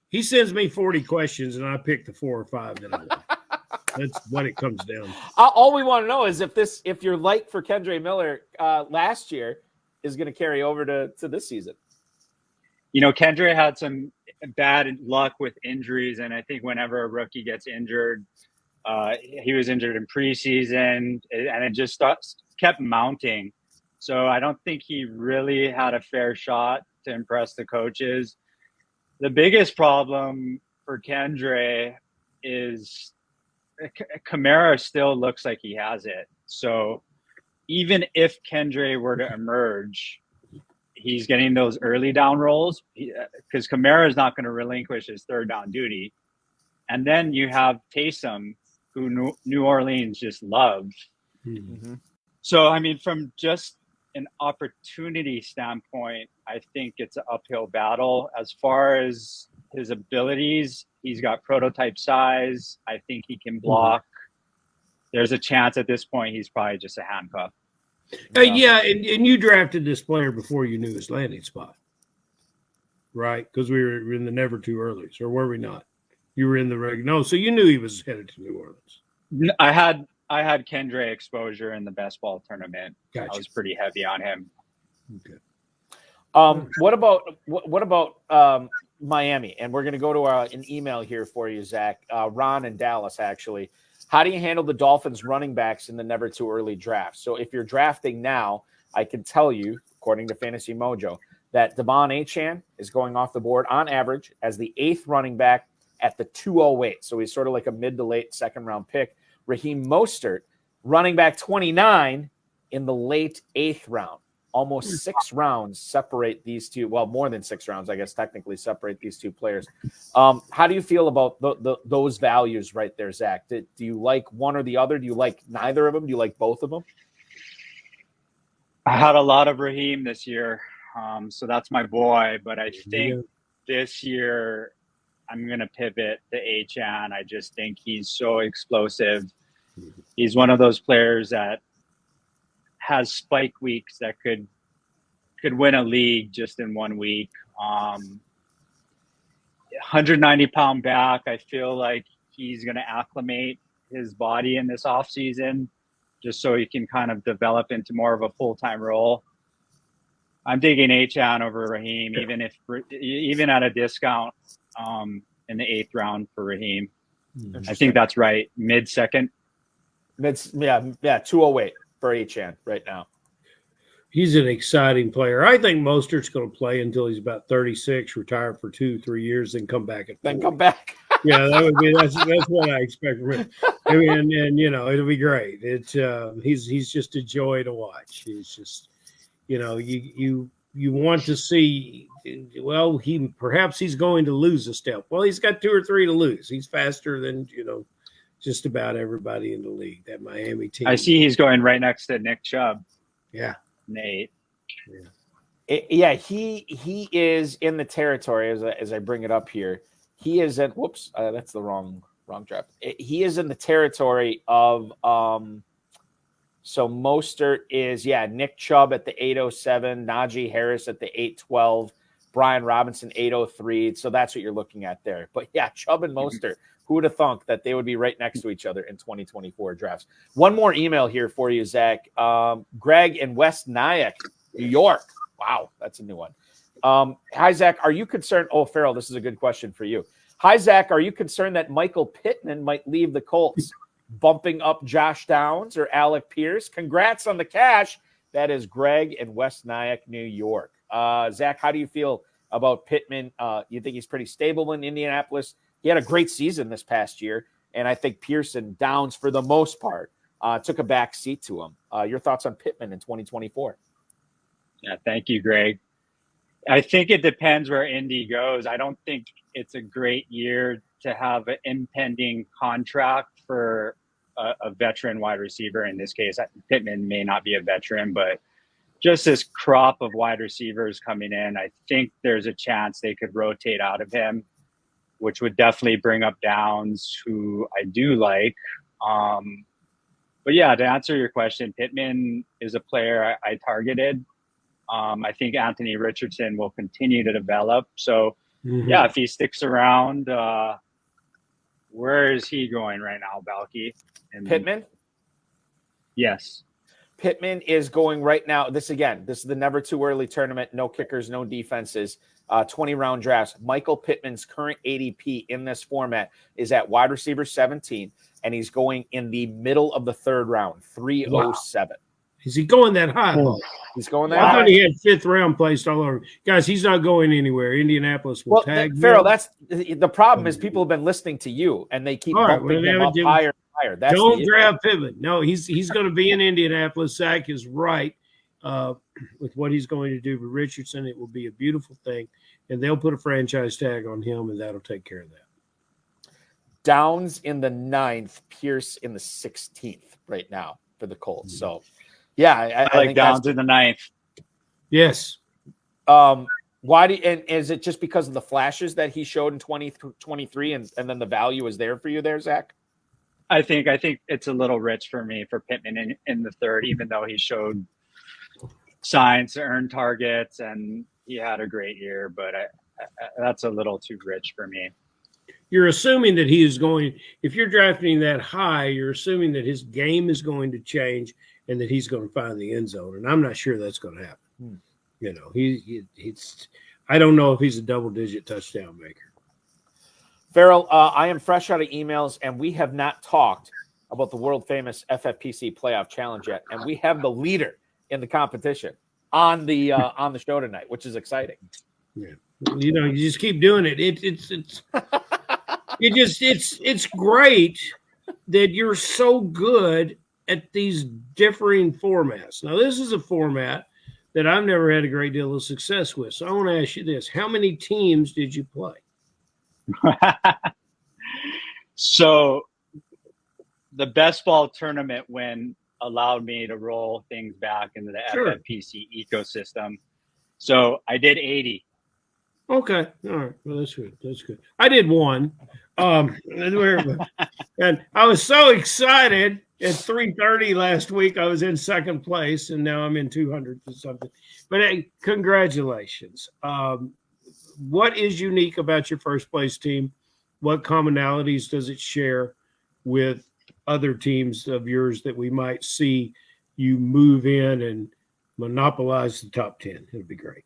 he sends me 40 questions, and I pick the 4 or 5 that I want. That's what it comes down to. All we want to know is if your like for Kendre Miller last year is going to carry over to this season. Kendre had some bad luck with injuries, and I think whenever a rookie gets injured, he was injured in preseason, and it just kept mounting. So I don't think he really had a fair shot to impress the coaches. The biggest problem for Kendre is Kamara still looks like he has it. So even if Kendre were to emerge, he's getting those early down rolls because Kamara is not going to relinquish his third down duty. And then you have Taysom, who New Orleans just loved. Mm-hmm. So, from just an opportunity standpoint, I think it's an uphill battle. As far as his abilities, he's got prototype size. I think he can block. There's a chance at this point he's probably just a handcuff. Yeah, and you drafted this player before you knew his landing spot, right? Because we were in the never too earlys, or were we not? You were in the regular. No, so you knew he was headed to New Orleans. I had Kendre exposure in the Best Ball Tournament. Gotcha. I was pretty heavy on him. Okay. What about Miami? And we're going to go to an email here for you, Zach. Ron in Dallas, actually. How do you handle the Dolphins running backs in the never too early draft? So if you're drafting now, I can tell you, according to Fantasy Mojo, that Devon Achane is going off the board on average as the 8th running back at the 208. So he's sort of like a mid to late second round pick. Raheem Mostert, running back 29 in the late 8th round. Almost 6 rounds separate these two. Well, more than 6 rounds, I guess, technically separate these two players. How do you feel about those values right there, Zach? Do you like one or the other? Do you like neither of them? Do you like both of them? I had a lot of Raheem this year, so that's my boy. But I think this year I'm going to pivot to Achane. I just think he's so explosive. He's one of those players that has spike weeks that could win a league just in 1 week. 190-pound back. I feel like he's going to acclimate his body in this offseason. just so he can kind of develop into more of a full-time role. I'm digging Achan over Raheem, even at a discount in the 8th round for Raheem. I think that's right. Mid-second. Yeah, 208 for Achan right now. He's an exciting player. I think Mostert's going to play until he's about 36, retire for 2-3 years, then come back. Then come back. Yeah, that's what I expect from him. I mean, and it'll be great. He's just a joy to watch. He's just, you want to see. Well, perhaps he's going to lose a step. Well, he's got 2 or 3 to lose. He's faster than just about everybody in the league. That Miami team. I see he's going right next to Nick Chubb. Yeah. Nate. Yeah, he is in the territory as I bring it up here. He is at that's the wrong draft. He is in the territory of so Mostert is Nick Chubb at the 807, Najee Harris at the 812, Brian Robinson 803. So that's what you're looking at there. But yeah, Chubb and Mostert. Who would have thunk that they would be right next to each other in 2024 drafts? One more email here for you, Zach. Greg in West Nyack, New York. Wow, that's a new one. Hi, Zach. Are you concerned? Oh, Ferrell, this is a good question for you. Hi, Zach. Are you concerned that Michael Pittman might leave the Colts, bumping up Josh Downs or Alec Pierce? Congrats on the cash. That is Greg in West Nyack, New York. Zach, how do you feel about Pittman? You think he's pretty stable in Indianapolis? He had a great season this past year, and I think Pearson Downs, for the most part, took a back seat to him. Your thoughts on Pittman in 2024? Yeah, thank you, Greg. I think it depends where Indy goes. I don't think it's a great year to have an impending contract for a veteran wide receiver. In this case, Pittman may not be a veteran, but just this crop of wide receivers coming in, I think there's a chance they could rotate out of him, which would definitely bring up Downs, who I do like. But yeah, to answer your question, Pittman is a player I targeted. I think Anthony Richardson will continue to develop. So yeah, if he sticks around, where is he going right now, Balky? Pittman? Yes. Pittman is going right now. This is the never too early tournament. No kickers, no defenses. 20-round drafts. Michael Pittman's current ADP in this format is at wide receiver 17, and he's going in the middle of the 3rd round, 307. Wow. Is he going that high? He's going that high. I high. thought he had 5th round placed all over. Guys, he's not going anywhere. Indianapolis will tag him. Farrell, that's the problem is people have been listening to you, and they keep bumping him up higher and higher. That's don't grab Pittman. No, he's going to be in Indianapolis. Zach is right. With what he's going to do with Richardson, it will be a beautiful thing, and they'll put a franchise tag on him, and that'll take care of that. Downs in the 9th, Pierce in the 16th right now for the Colts. So, yeah, I like Downs in the 9th. Yes. Why and is it just because of the flashes that he showed in 2023, and then the value is there for you there, Zach? I think it's a little rich for me for Pittman in the 3rd, even though he showed signs to earn targets and he had a great year, but that's a little too rich for me. You're assuming that he is going, if you're drafting that high, you're assuming that his game is going to change and that he's going to find the end zone. And I'm not sure that's going to happen. He's I don't know if he's a double-digit touchdown maker. Ferrell, I am fresh out of emails, and we have not talked about the world-famous FFPC Playoff Challenge yet, and we have the leader in the competition on the show tonight, which is exciting. Yeah, you just keep doing it. It's great that you're so good at these differing formats. Now, this is a format that I've never had a great deal of success with. So I want to ask you this: how many teams did you play? So the best ball tournament win allowed me to roll things back into the FFPC ecosystem. So I did 80. Okay. All right. Well, that's good. That's good. I did 1. And I was so excited at 3:30 last week. I was in 2nd place, and now I'm in 200 or something. But hey, congratulations. What is unique about your first place team? What commonalities does it share with other teams of yours that we might see you move in and monopolize the top 10. It'd be great.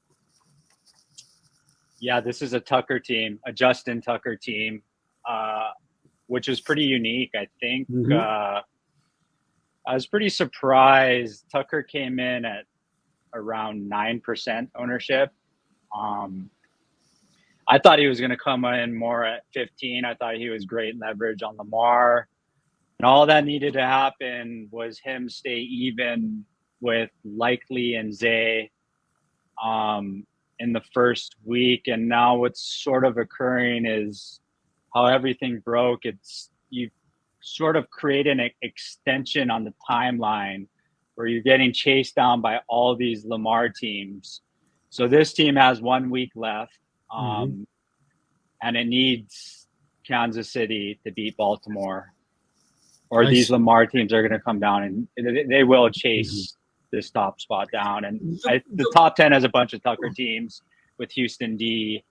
Yeah, this is a Tucker team, a Justin Tucker team, which is pretty unique. I think I was pretty surprised. Tucker came in at around 9% ownership. I thought he was going to come in more at 15. I thought he was great leverage on Lamar. And all that needed to happen was him stay even with Likely and Zay in the first week. And now what's sort of occurring is how everything broke. You sort of created an extension on the timeline where you're getting chased down by all these Lamar teams. So this team has 1 week left, and it needs Kansas City to beat Baltimore, or these Lamar teams are going to come down and they will chase this top spot down. And the top 10 has a bunch of Tucker teams with Houston D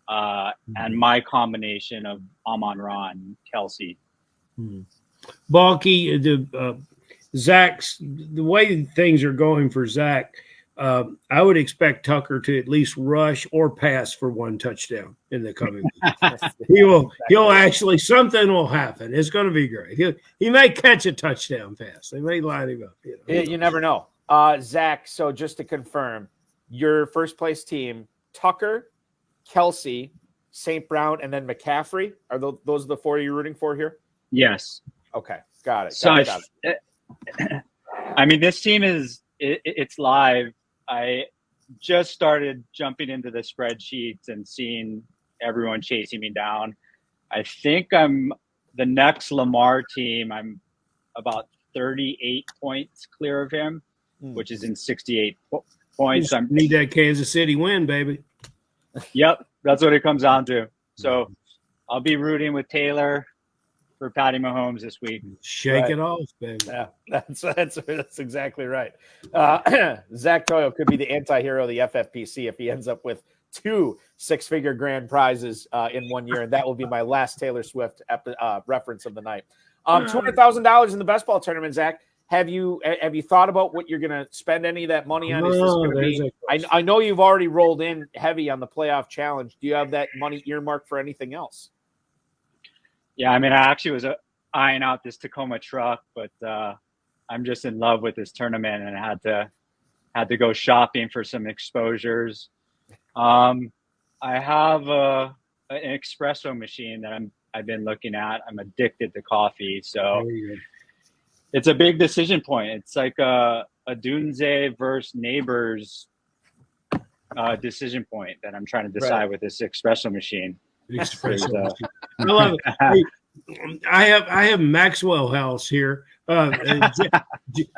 and my combination of Amon-Ra, Kelsey. Balky, Zach's, the way things are going for Zach, I would expect Tucker to at least rush or pass for one touchdown in the coming week. He'll actually, something will happen. It's going to be great. He may catch a touchdown pass. They may line him up. You never know. Zach, so just to confirm, your first place team, Tucker, Kelsey, St. Brown, and then McCaffrey, are those the four you're rooting for here? Yes. Okay. Got it. Got it. I mean, this team it's live. I just started jumping into the spreadsheets and seeing everyone chasing me down. I think I'm the next Lamar team. I'm about 38 points clear of him, which is in 68 points. I need that Kansas City win, baby. Yep, that's what it comes down to. So I'll be rooting with Taylor for Patty Mahomes this week. Shake it off, baby. Yeah, that's exactly right. Zach Toyo could be the anti-hero of the FFPC if he ends up with 2 six-figure grand prizes in 1 year, and that will be my last Taylor Swift reference of the night. $200,000 in the best ball tournament, Zach. Have you thought about what you're going to spend any of that money on? Is this going to be? I know you've already rolled in heavy on the playoff challenge. Do you have that money earmarked for anything else? Yeah, I mean, I actually was eyeing out this Tacoma truck, but I'm just in love with this tournament, and I had to go shopping for some exposures. I have an espresso machine that I've been looking at. I'm addicted to coffee, so it's a big decision point. It's like a Dunze versus Neighbors decision point that I'm trying to decide with this espresso machine. I love it. Hey, I have Maxwell House here.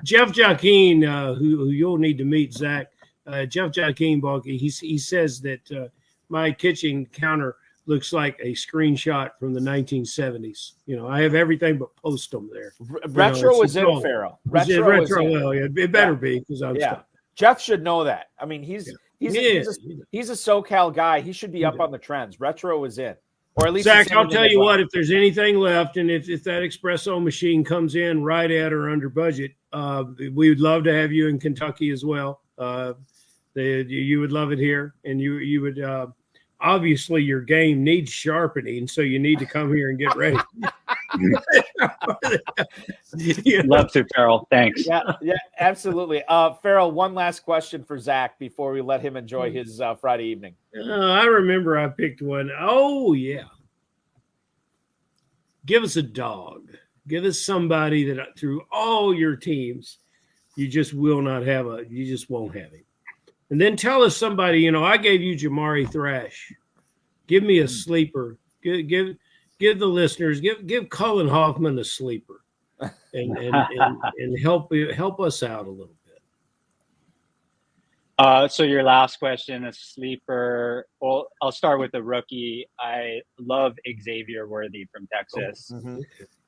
Jeff Joaquin, who you'll need to meet, Zach. Jeff Joaquin, Balky, he says that my kitchen counter looks like a screenshot from the 1970s. I have everything but post them there. Retro was in, Ferrell. Retro, well, yeah, it better be because I'm stuck. Jeff should know that. I mean, he's a SoCal guy. He should be up on the trends. Retro was in. Or at least Zach, I'll tell you what, if there's anything left, and if that espresso machine comes in right at or under budget, we would love to have you in Kentucky as well. You would love it here, and you would obviously your game needs sharpening, so you need to come here and get ready. Love to, Ferrell. Thanks. Yeah, absolutely. Ferrell, one last question for Zach before we let him enjoy his Friday evening. I remember I picked one. Oh, yeah. Give us a dog. Give us somebody that through all your teams, you just will not have you just won't have him. And then tell us somebody, I gave you Jamari Thrash. Give me a sleeper. Give the listeners, give Cullen Hoffman a sleeper and help us out a little bit. So your last question, a sleeper. Well, I'll start with the rookie. I love Xavier Worthy from Texas. Mm-hmm.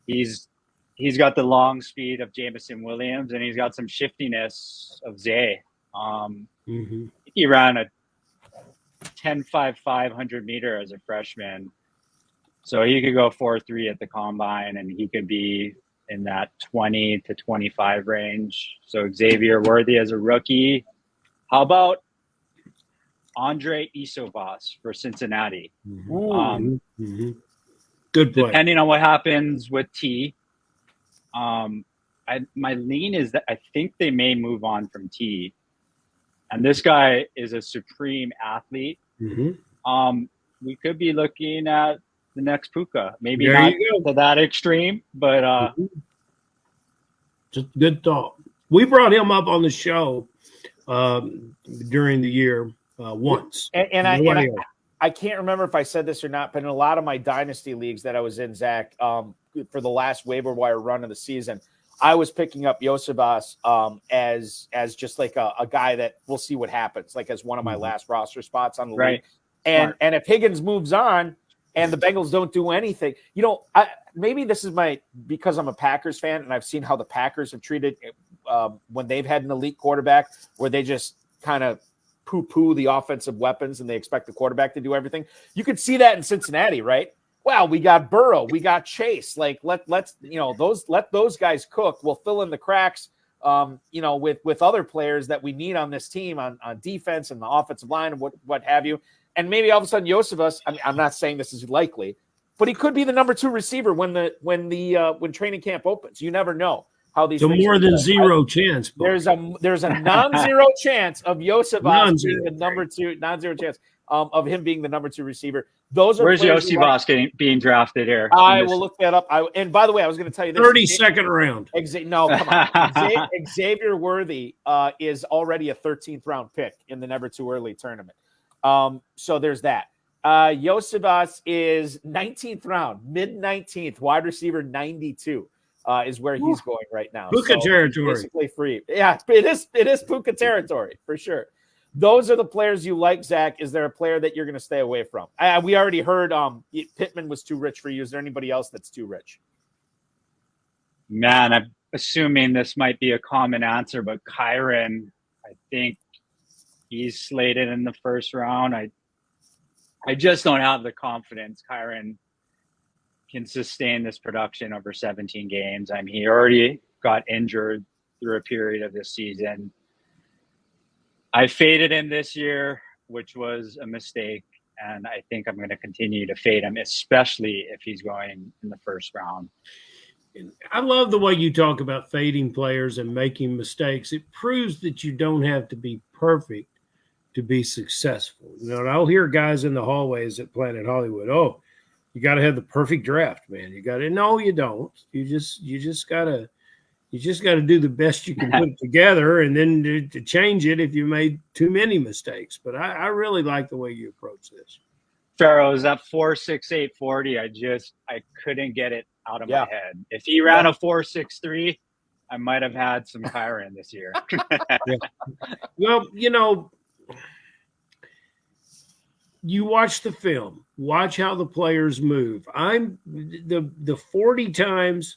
He's got the long speed of Jameson Williams, and he's got some shiftiness of Zay. He ran a 10.5 500 meter as a freshman. So he could go 4.3 at the combine, and he could be in that 20 to 25 range. So Xavier Worthy as a rookie. How about Andre Isobas for Cincinnati? Good play. Depending on what happens with T, my lean is that I think they may move on from T. And this guy is a supreme athlete. We could be looking at the next Puka. Maybe There not you go. to that extreme, but Just good thought. We brought him up on the show during the year once. And Nobody else. I can't remember if I said this or not, but in a lot of my dynasty leagues that I was in, Zach, for the last waiver wire run of the season, I was picking up Iosivas as just like a guy that we'll see what happens, like as one of my last roster spots on the league. And if Higgins moves on and the Bengals don't do anything, maybe this is because I'm a Packers fan and I've seen how the Packers have treated when they've had an elite quarterback where they just kind of poo-poo the offensive weapons and they expect the quarterback to do everything. You could see that in Cincinnati, right? Wow, we got Burrow, we got Chase. Like let those guys cook. We'll fill in the cracks, with other players that we need on this team on defense and the offensive line and what have you. And maybe all of a sudden Iosivas, I'm not saying this is likely, but he could be the number 2 receiver when training camp opens. You never know how these. So more than zero chance. Paul. There's a non-zero chance of Iosivas being the number 2, non-zero chance of him being the number 2 receiver. Where's Iosivas being drafted here? I will look that up. And by the way, I was going to tell you this. 32nd round. No, come on. Xavier Worthy is already a 13th round pick in the Never Too Early tournament. So there's that. Iosivas is 19th round, mid-19th, wide receiver 92 is where he's going right now. Puka territory. Basically free. Yeah, it is Puka territory for sure. Those are the players you like, Zach. Is there a player that you're going to stay away from? We already heard Pittman was too rich for you. Is there anybody else that's too rich? Man, I'm assuming this might be a common answer, but Kyren, I think he's slated in the first round. I just don't have the confidence Kyren can sustain this production over 17 games. I mean, he already got injured through a period of this season. I faded him this year, which was a mistake, and I think I'm going to continue to fade him, especially if he's going in the first round. I love the way you talk about fading players and making mistakes. It proves that you don't have to be perfect to be successful. I'll hear guys in the hallways at Planet Hollywood, "Oh, you got to have the perfect draft, man. You got to." No, you don't. You just got to do the best you can put it together, and then to change it if you made too many mistakes. But I really like the way you approach this. Ferrell, is that 4.68 40? I couldn't get it out of my head. If he ran a 4.63, I might have had some Kyren this year. Well, you watch the film, watch how the players move. The 40 times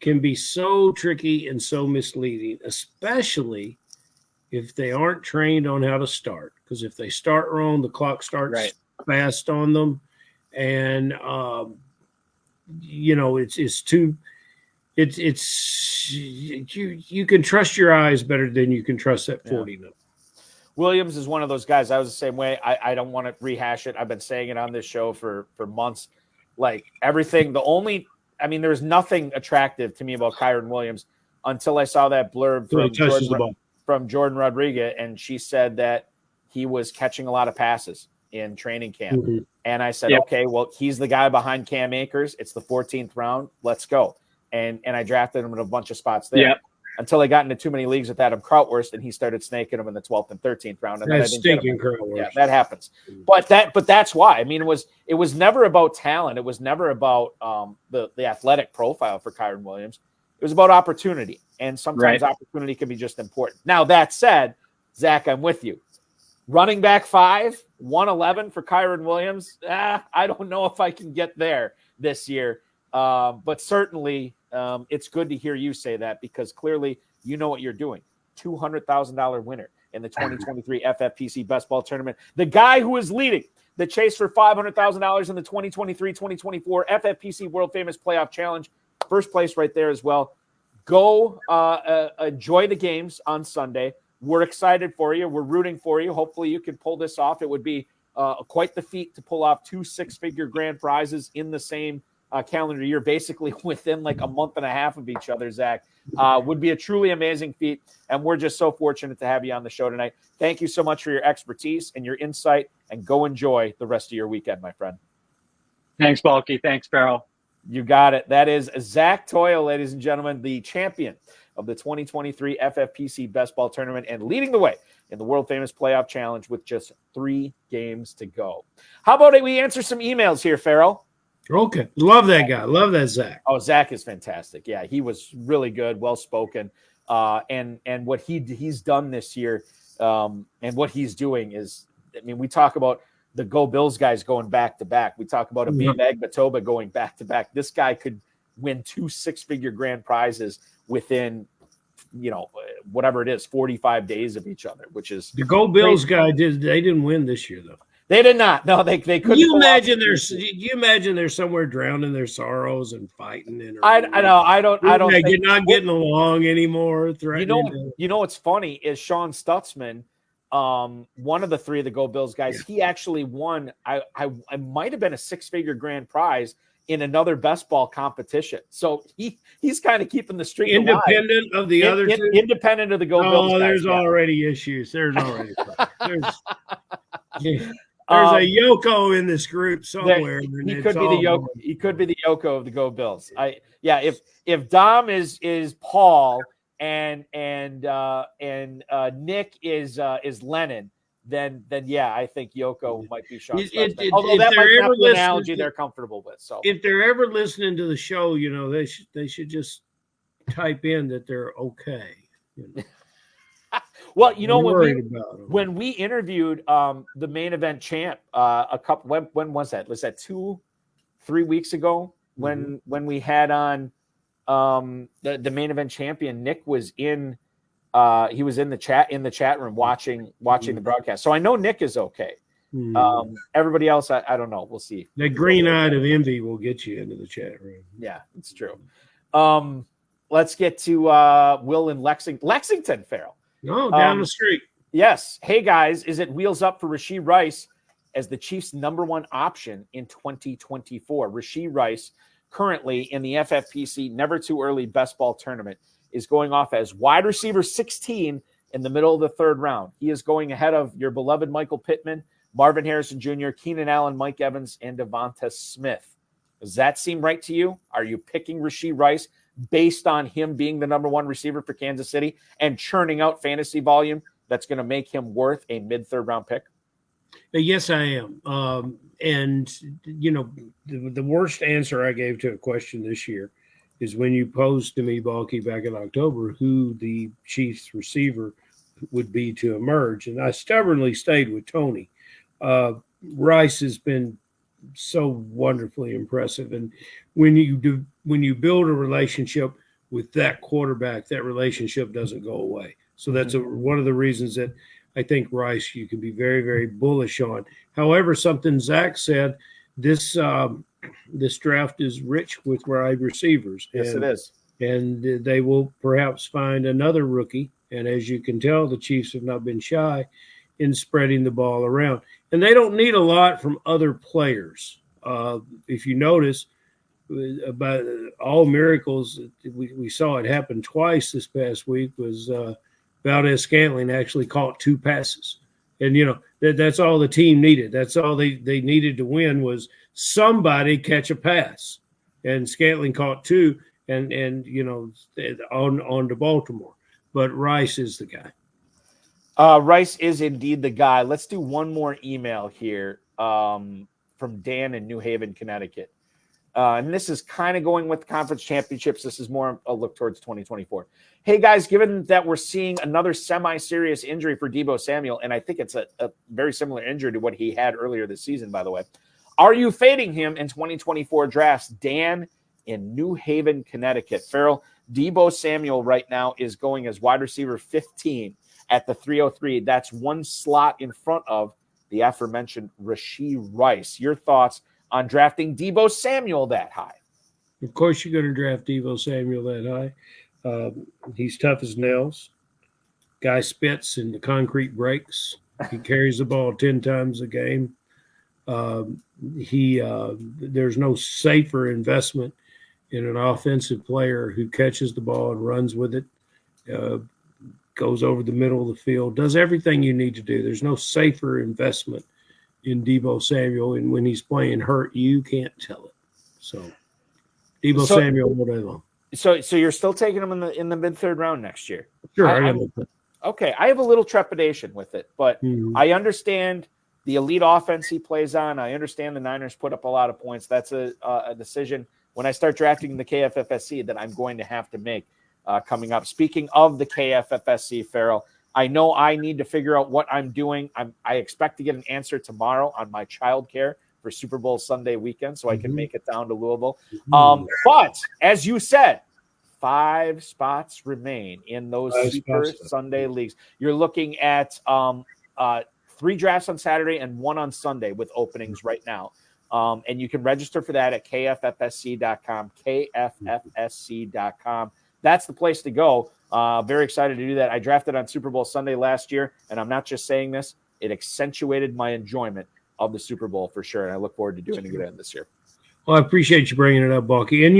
can be so tricky and so misleading, especially if they aren't trained on how to start. Because if they start wrong, the clock starts fast on them. And, you can trust your eyes better than you can trust that 40 number. Williams is one of those guys. I was the same way. I don't want to rehash it. I've been saying it on this show for months. Like everything, there's nothing attractive to me about Kyren Williams until I saw that blurb from Jordan Rodriguez, and she said that he was catching a lot of passes in training camp. Mm-hmm. And I said, okay, well, he's the guy behind Cam Akers. It's the 14th round. Let's go. And I drafted him in a bunch of spots there. Yep. Until I got into too many leagues with Adam Krautwurst, and he started snaking them in the 12th and 13th round. And that's stinking Krautwurst. Yeah, that happens. But that's why. I mean, it was never about talent. It was never about the athletic profile for Kyren Williams. It was about opportunity, and sometimes opportunity can be just important. Now that said, Zach, I'm with you. Running back 5, 111 for Kyren Williams. I don't know if I can get there this year, but certainly. It's good to hear you say that because clearly you know what you're doing. $200,000 winner in the 2023 FFPC Best Ball Tournament. The guy who is leading the chase for $500,000 in the 2023-2024 FFPC World Famous Playoff Challenge. first place right there as well. Go enjoy the games on Sunday. We're excited for you. We're rooting for you. Hopefully you can pull this off. It would be quite the feat to pull off 2 six-figure grand prizes in the same calendar year, basically within like a month and a half of each other, Zach. Would be a truly amazing feat, and we're just so fortunate to have you on the show tonight. Thank you so much for your expertise and your insight, and go enjoy the rest of your weekend, my friend. Thanks, Balky. Thanks, Ferrell. You got it. That is Zach Toyo, ladies and gentlemen, the champion of the 2023 FFPC Best Ball Tournament and leading the way in the world-famous playoff challenge with just 3 games to go. How about we answer some emails here, Ferrell? Okay. Love that guy. Love that Zach. Oh, Zach is fantastic. Yeah, he was really good, well-spoken. And what he's done this year and what he's doing is, I mean, we talk about the Go Bills guys going back-to-back. We talk about Abib Agbatoba going back-to-back. This guy could win 2 six-figure grand prizes within, whatever it is, 45 days of each other, which is the Go Bills guy they didn't win this year though. They did not. No, they couldn't. You imagine they're somewhere drowning their sorrows and fighting. I know. I don't. You're not getting along anymore. You know what's funny is Sean Stutzman, one of the 3 of the Go Bills guys. He actually won. I might have been a 6-figure grand prize in another best ball competition. So he's kind of keeping the streak independent alive. Of the other 2? Independent of the Go Bills. Oh, there's already issues. There's already there's a Yoko in this group somewhere. He could be the Yoko. He could be the Yoko of the Go Bills. If Dom is Paul and Nick is Lennon, then yeah, I think Yoko might be Sean. Although that might be the analogy they're comfortable with. So if they're ever listening to the show, they should just type in that they're okay. Well, when we interviewed the main event champ when was that? Was that 2-3 weeks ago when we had on the main event champion? Nick was in he was in the chat room watching the broadcast. So I know Nick is okay. Everybody else, I don't know. We'll see. That green eye of envy will get you into the chat room. Yeah, it's true. Let's get to Will in Lexington, Ferrell. Oh, down the street. Yes. Hey, guys, is it wheels up for Rashee Rice as the Chiefs' #1 option in 2024? Rashee Rice, currently in the FFPC Never Too Early Best Ball Tournament, is going off as wide receiver 16 in the middle of the 3rd round. He is going ahead of your beloved Michael Pittman, Marvin Harrison Jr., Keenan Allen, Mike Evans, and Devonta Smith. Does that seem right to you? Are you picking Rashee Rice based on him being the #1 receiver for Kansas City and churning out fantasy volume that's going to make him worth a mid-3rd round pick? Yes, I am. And, the worst answer I gave to a question this year is when you posed to me, Balky, back in October, who the Chiefs receiver would be to emerge. And I stubbornly stayed with Tony. Rice has been so wonderfully impressive. And when you build a relationship with that quarterback, that relationship doesn't go away. So that's one of the reasons that I think Rice you can be very, very bullish on. However, something Zach said, this draft is rich with wide receivers. Yes, it is. And they will perhaps find another rookie. And as you can tell, the Chiefs have not been shy in spreading the ball around. And they don't need a lot from other players. If you notice, about all miracles, we saw it happen twice this past week, was Valdez-Scantling actually caught 2 passes. And, that's all the team needed. That's all they needed to win was somebody catch a pass. And Scantling caught 2 and on to Baltimore. But Rice is the guy. Rice is indeed the guy. Let's do one more email here from Dan in New Haven, Connecticut. And this is kind of going with the conference championships. This is more a look towards 2024. Hey, guys, given that we're seeing another semi-serious injury for Deebo Samuel, and I think it's a very similar injury to what he had earlier this season, by the way, are you fading him in 2024 drafts? Dan in New Haven, Connecticut. Ferrell, Deebo Samuel right now is going as wide receiver 15 at the 303. That's 1 slot in front of the aforementioned Rashee Rice. Your thoughts on drafting Deebo Samuel that high? Of course, you're going to draft Devo Samuel that high. He's tough as nails. Guy spits and the concrete breaks. He carries the ball 10 times a game. There's no safer investment in an offensive player who catches the ball and runs with it, goes over the middle of the field, does everything you need to do. There's no safer investment in Devo Samuel, and when he's playing hurt, you can't tell it. So Devo Samuel all day long. So you're still taking him in the mid-third round next year? Sure. Okay, I have a little trepidation with it, but I understand the elite offense he plays on. I understand the Niners put up a lot of points. That's a decision when I start drafting the KFFSC that I'm going to have to make coming up. Speaking of the KFFSC, Ferrell, I know I need to figure out what I'm doing. I expect to get an answer tomorrow on my childcare for Super Bowl Sunday weekend so I can make it down to Louisville. But as you said, 5 spots remain in those Super Sunday leagues. You're looking at 3 drafts on Saturday and 1 on Sunday with openings right now. And you can register for that at KFFSC.com, KFFSC.com. That's the place to go. Very excited to do that. I drafted on Super Bowl Sunday last year, and I'm not just saying this. It accentuated my enjoyment of the Super Bowl for sure, and I look forward to doing it again this year. Well, I appreciate you bringing it up, Balky. And,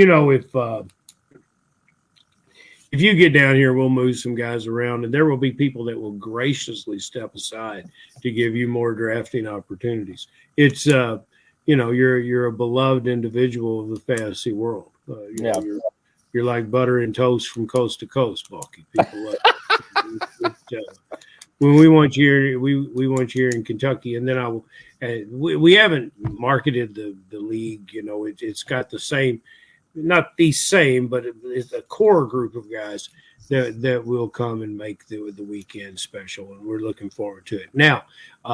if you get down here, we'll move some guys around, and there will be people that will graciously step aside to give you more drafting opportunities. It's, you're a beloved individual of the fantasy world. You're like butter and toast from coast to coast, Balky. People love it. When we want you, we want you here in Kentucky, and then we haven't marketed the league. It's got the same. Not the same, but it's a core group of guys that will come and make the weekend special, and we're looking forward to it. Now,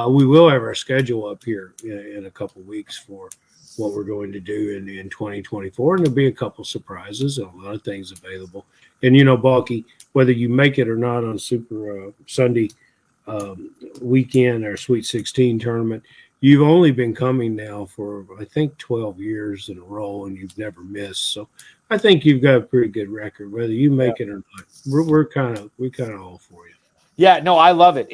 we will have our schedule up here in a couple of weeks for what we're going to do in 2024, and there'll be a couple surprises and a lot of things available. And, Balky, whether you make it or not on Super Sunday weekend or Sweet 16 tournament, you've only been coming now for, I think, 12 years in a row, and you've never missed. So I think you've got a pretty good record, whether you make it or not. We're kind of all for you. Yeah, no, I love it.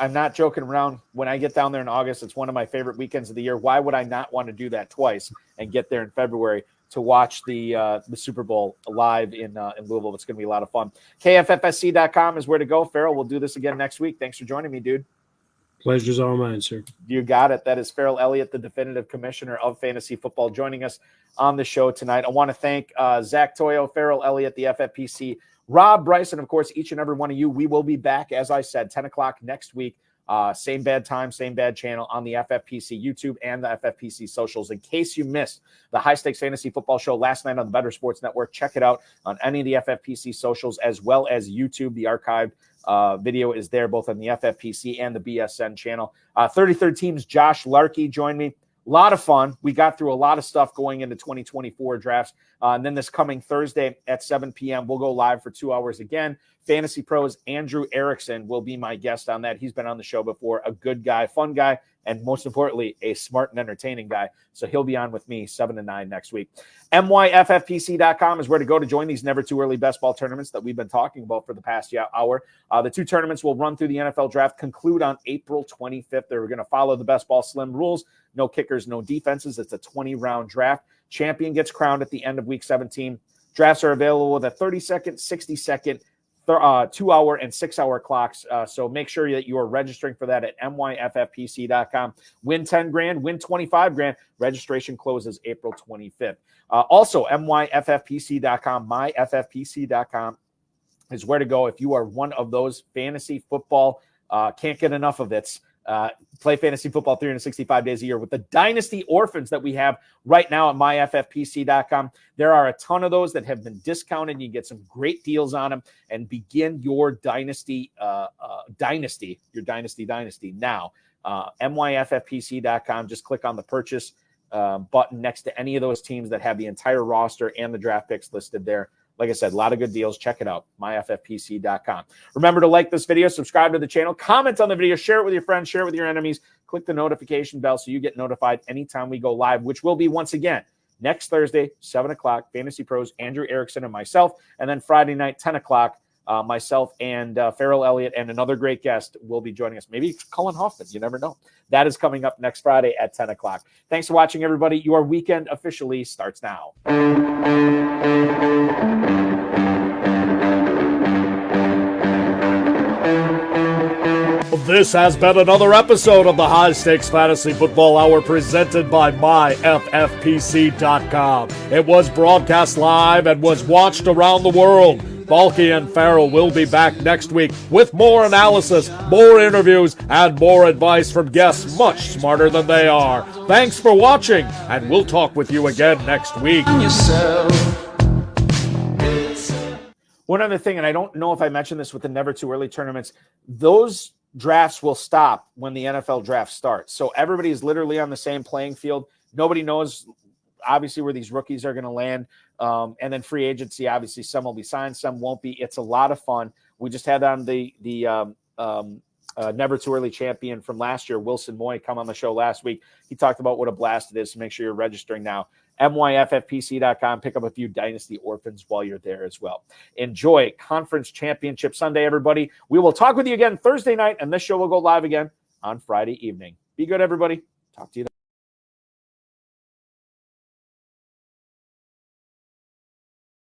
I'm not joking around. When I get down there in August, it's one of my favorite weekends of the year. Why would I not want to do that twice and get there in February to watch the Super Bowl live in Louisville? It's going to be a lot of fun. KFFSC.com is where to go. Ferrell, we'll do this again next week. Thanks for joining me, dude. Pleasure's all mine, sir. You got it. That is Ferrell Elliott, the definitive commissioner of fantasy football, joining us on the show tonight. I want to thank Zach Toyo, Ferrell Elliott, the FFPC, Rob Bryson, of course, each and every one of you. We will be back, as I said, 10 o'clock next week. Same bad time, same bad channel on the FFPC YouTube and the FFPC socials. In case you missed the High Stakes Fantasy Football Show last night on the Better Sports Network, check it out on any of the FFPC socials as well as YouTube. The archived video is there both on the FFPC and the BSN channel. 33rd Team's Josh Larkey joined me. A lot of fun. We got through a lot of stuff going into 2024 drafts. And then this coming Thursday at 7 p.m., we'll go live for 2 hours again. Fantasy Pros Andrew Erickson will be my guest on that. He's been on the show before. A good guy, fun guy, and most importantly, a smart and entertaining guy. So he'll be on with me 7 to 9 next week. MYFFPC.com is where to go to join these never too early best ball tournaments that we've been talking about for the past hour. The 2 tournaments will run through the NFL draft, conclude on April 25th. They're going to follow the best ball slim rules. No kickers, no defenses. It's a 20-round draft. Champion gets crowned at the end of week 17. Drafts are available with a 30-second, 60-second, 2-hour, and 6-hour clocks. So make sure that you are registering for that at myffpc.com. Win 10 grand, win 25 grand. Registration closes April 25th. Also, myffpc.com, myffpc.com is where to go if you are one of those fantasy football, can't get enough of it. Play fantasy football 365 days a year with the Dynasty Orphans that we have right now at myffpc.com. There are a ton of those that have been discounted. You get some great deals on them and begin your dynasty now. myffpc.com. Just click on the purchase button next to any of those teams that have the entire roster and the draft picks listed there. Like I said, a lot of good deals. Check it out, myffpc.com. Remember to like this video, subscribe to the channel, comment on the video, share it with your friends, share it with your enemies. Click the notification bell so you get notified anytime we go live, which will be, once again, next Thursday, 7 o'clock, Fantasy Pros, Andrew Erickson and myself. And then Friday night, 10 o'clock, myself and Ferrell Elliott and another great guest will be joining us. Maybe Cullen Hoffman. You never know. That is coming up next Friday at 10 o'clock. Thanks for watching, everybody. Your weekend officially starts now. This has been another episode of the High Stakes Fantasy Football Hour presented by MyFFPC.com. It was broadcast live and was watched around the world. Balky and Ferrell will be back next week with more analysis, more interviews, and more advice from guests much smarter than they are. Thanks for watching, and we'll talk with you again next week. One other thing, and I don't know if I mentioned this with the Never Too Early tournaments, those drafts will stop when the NFL draft starts. So everybody is literally on the same playing field. Nobody knows, obviously, where these rookies are going to land. And then free agency, obviously, some will be signed, some won't be. It's a lot of fun. We just had on the Never Too Early champion from last year, Wilson Moy, come on the show last week. He talked about what a blast it is, so make sure you're registering now. MyFFPC.com. Pick up a few Dynasty Orphans while you're there as well. Enjoy Conference Championship Sunday, everybody. We will talk with you again Thursday night, and this show will go live again on Friday evening. Be good, everybody. Talk to you then.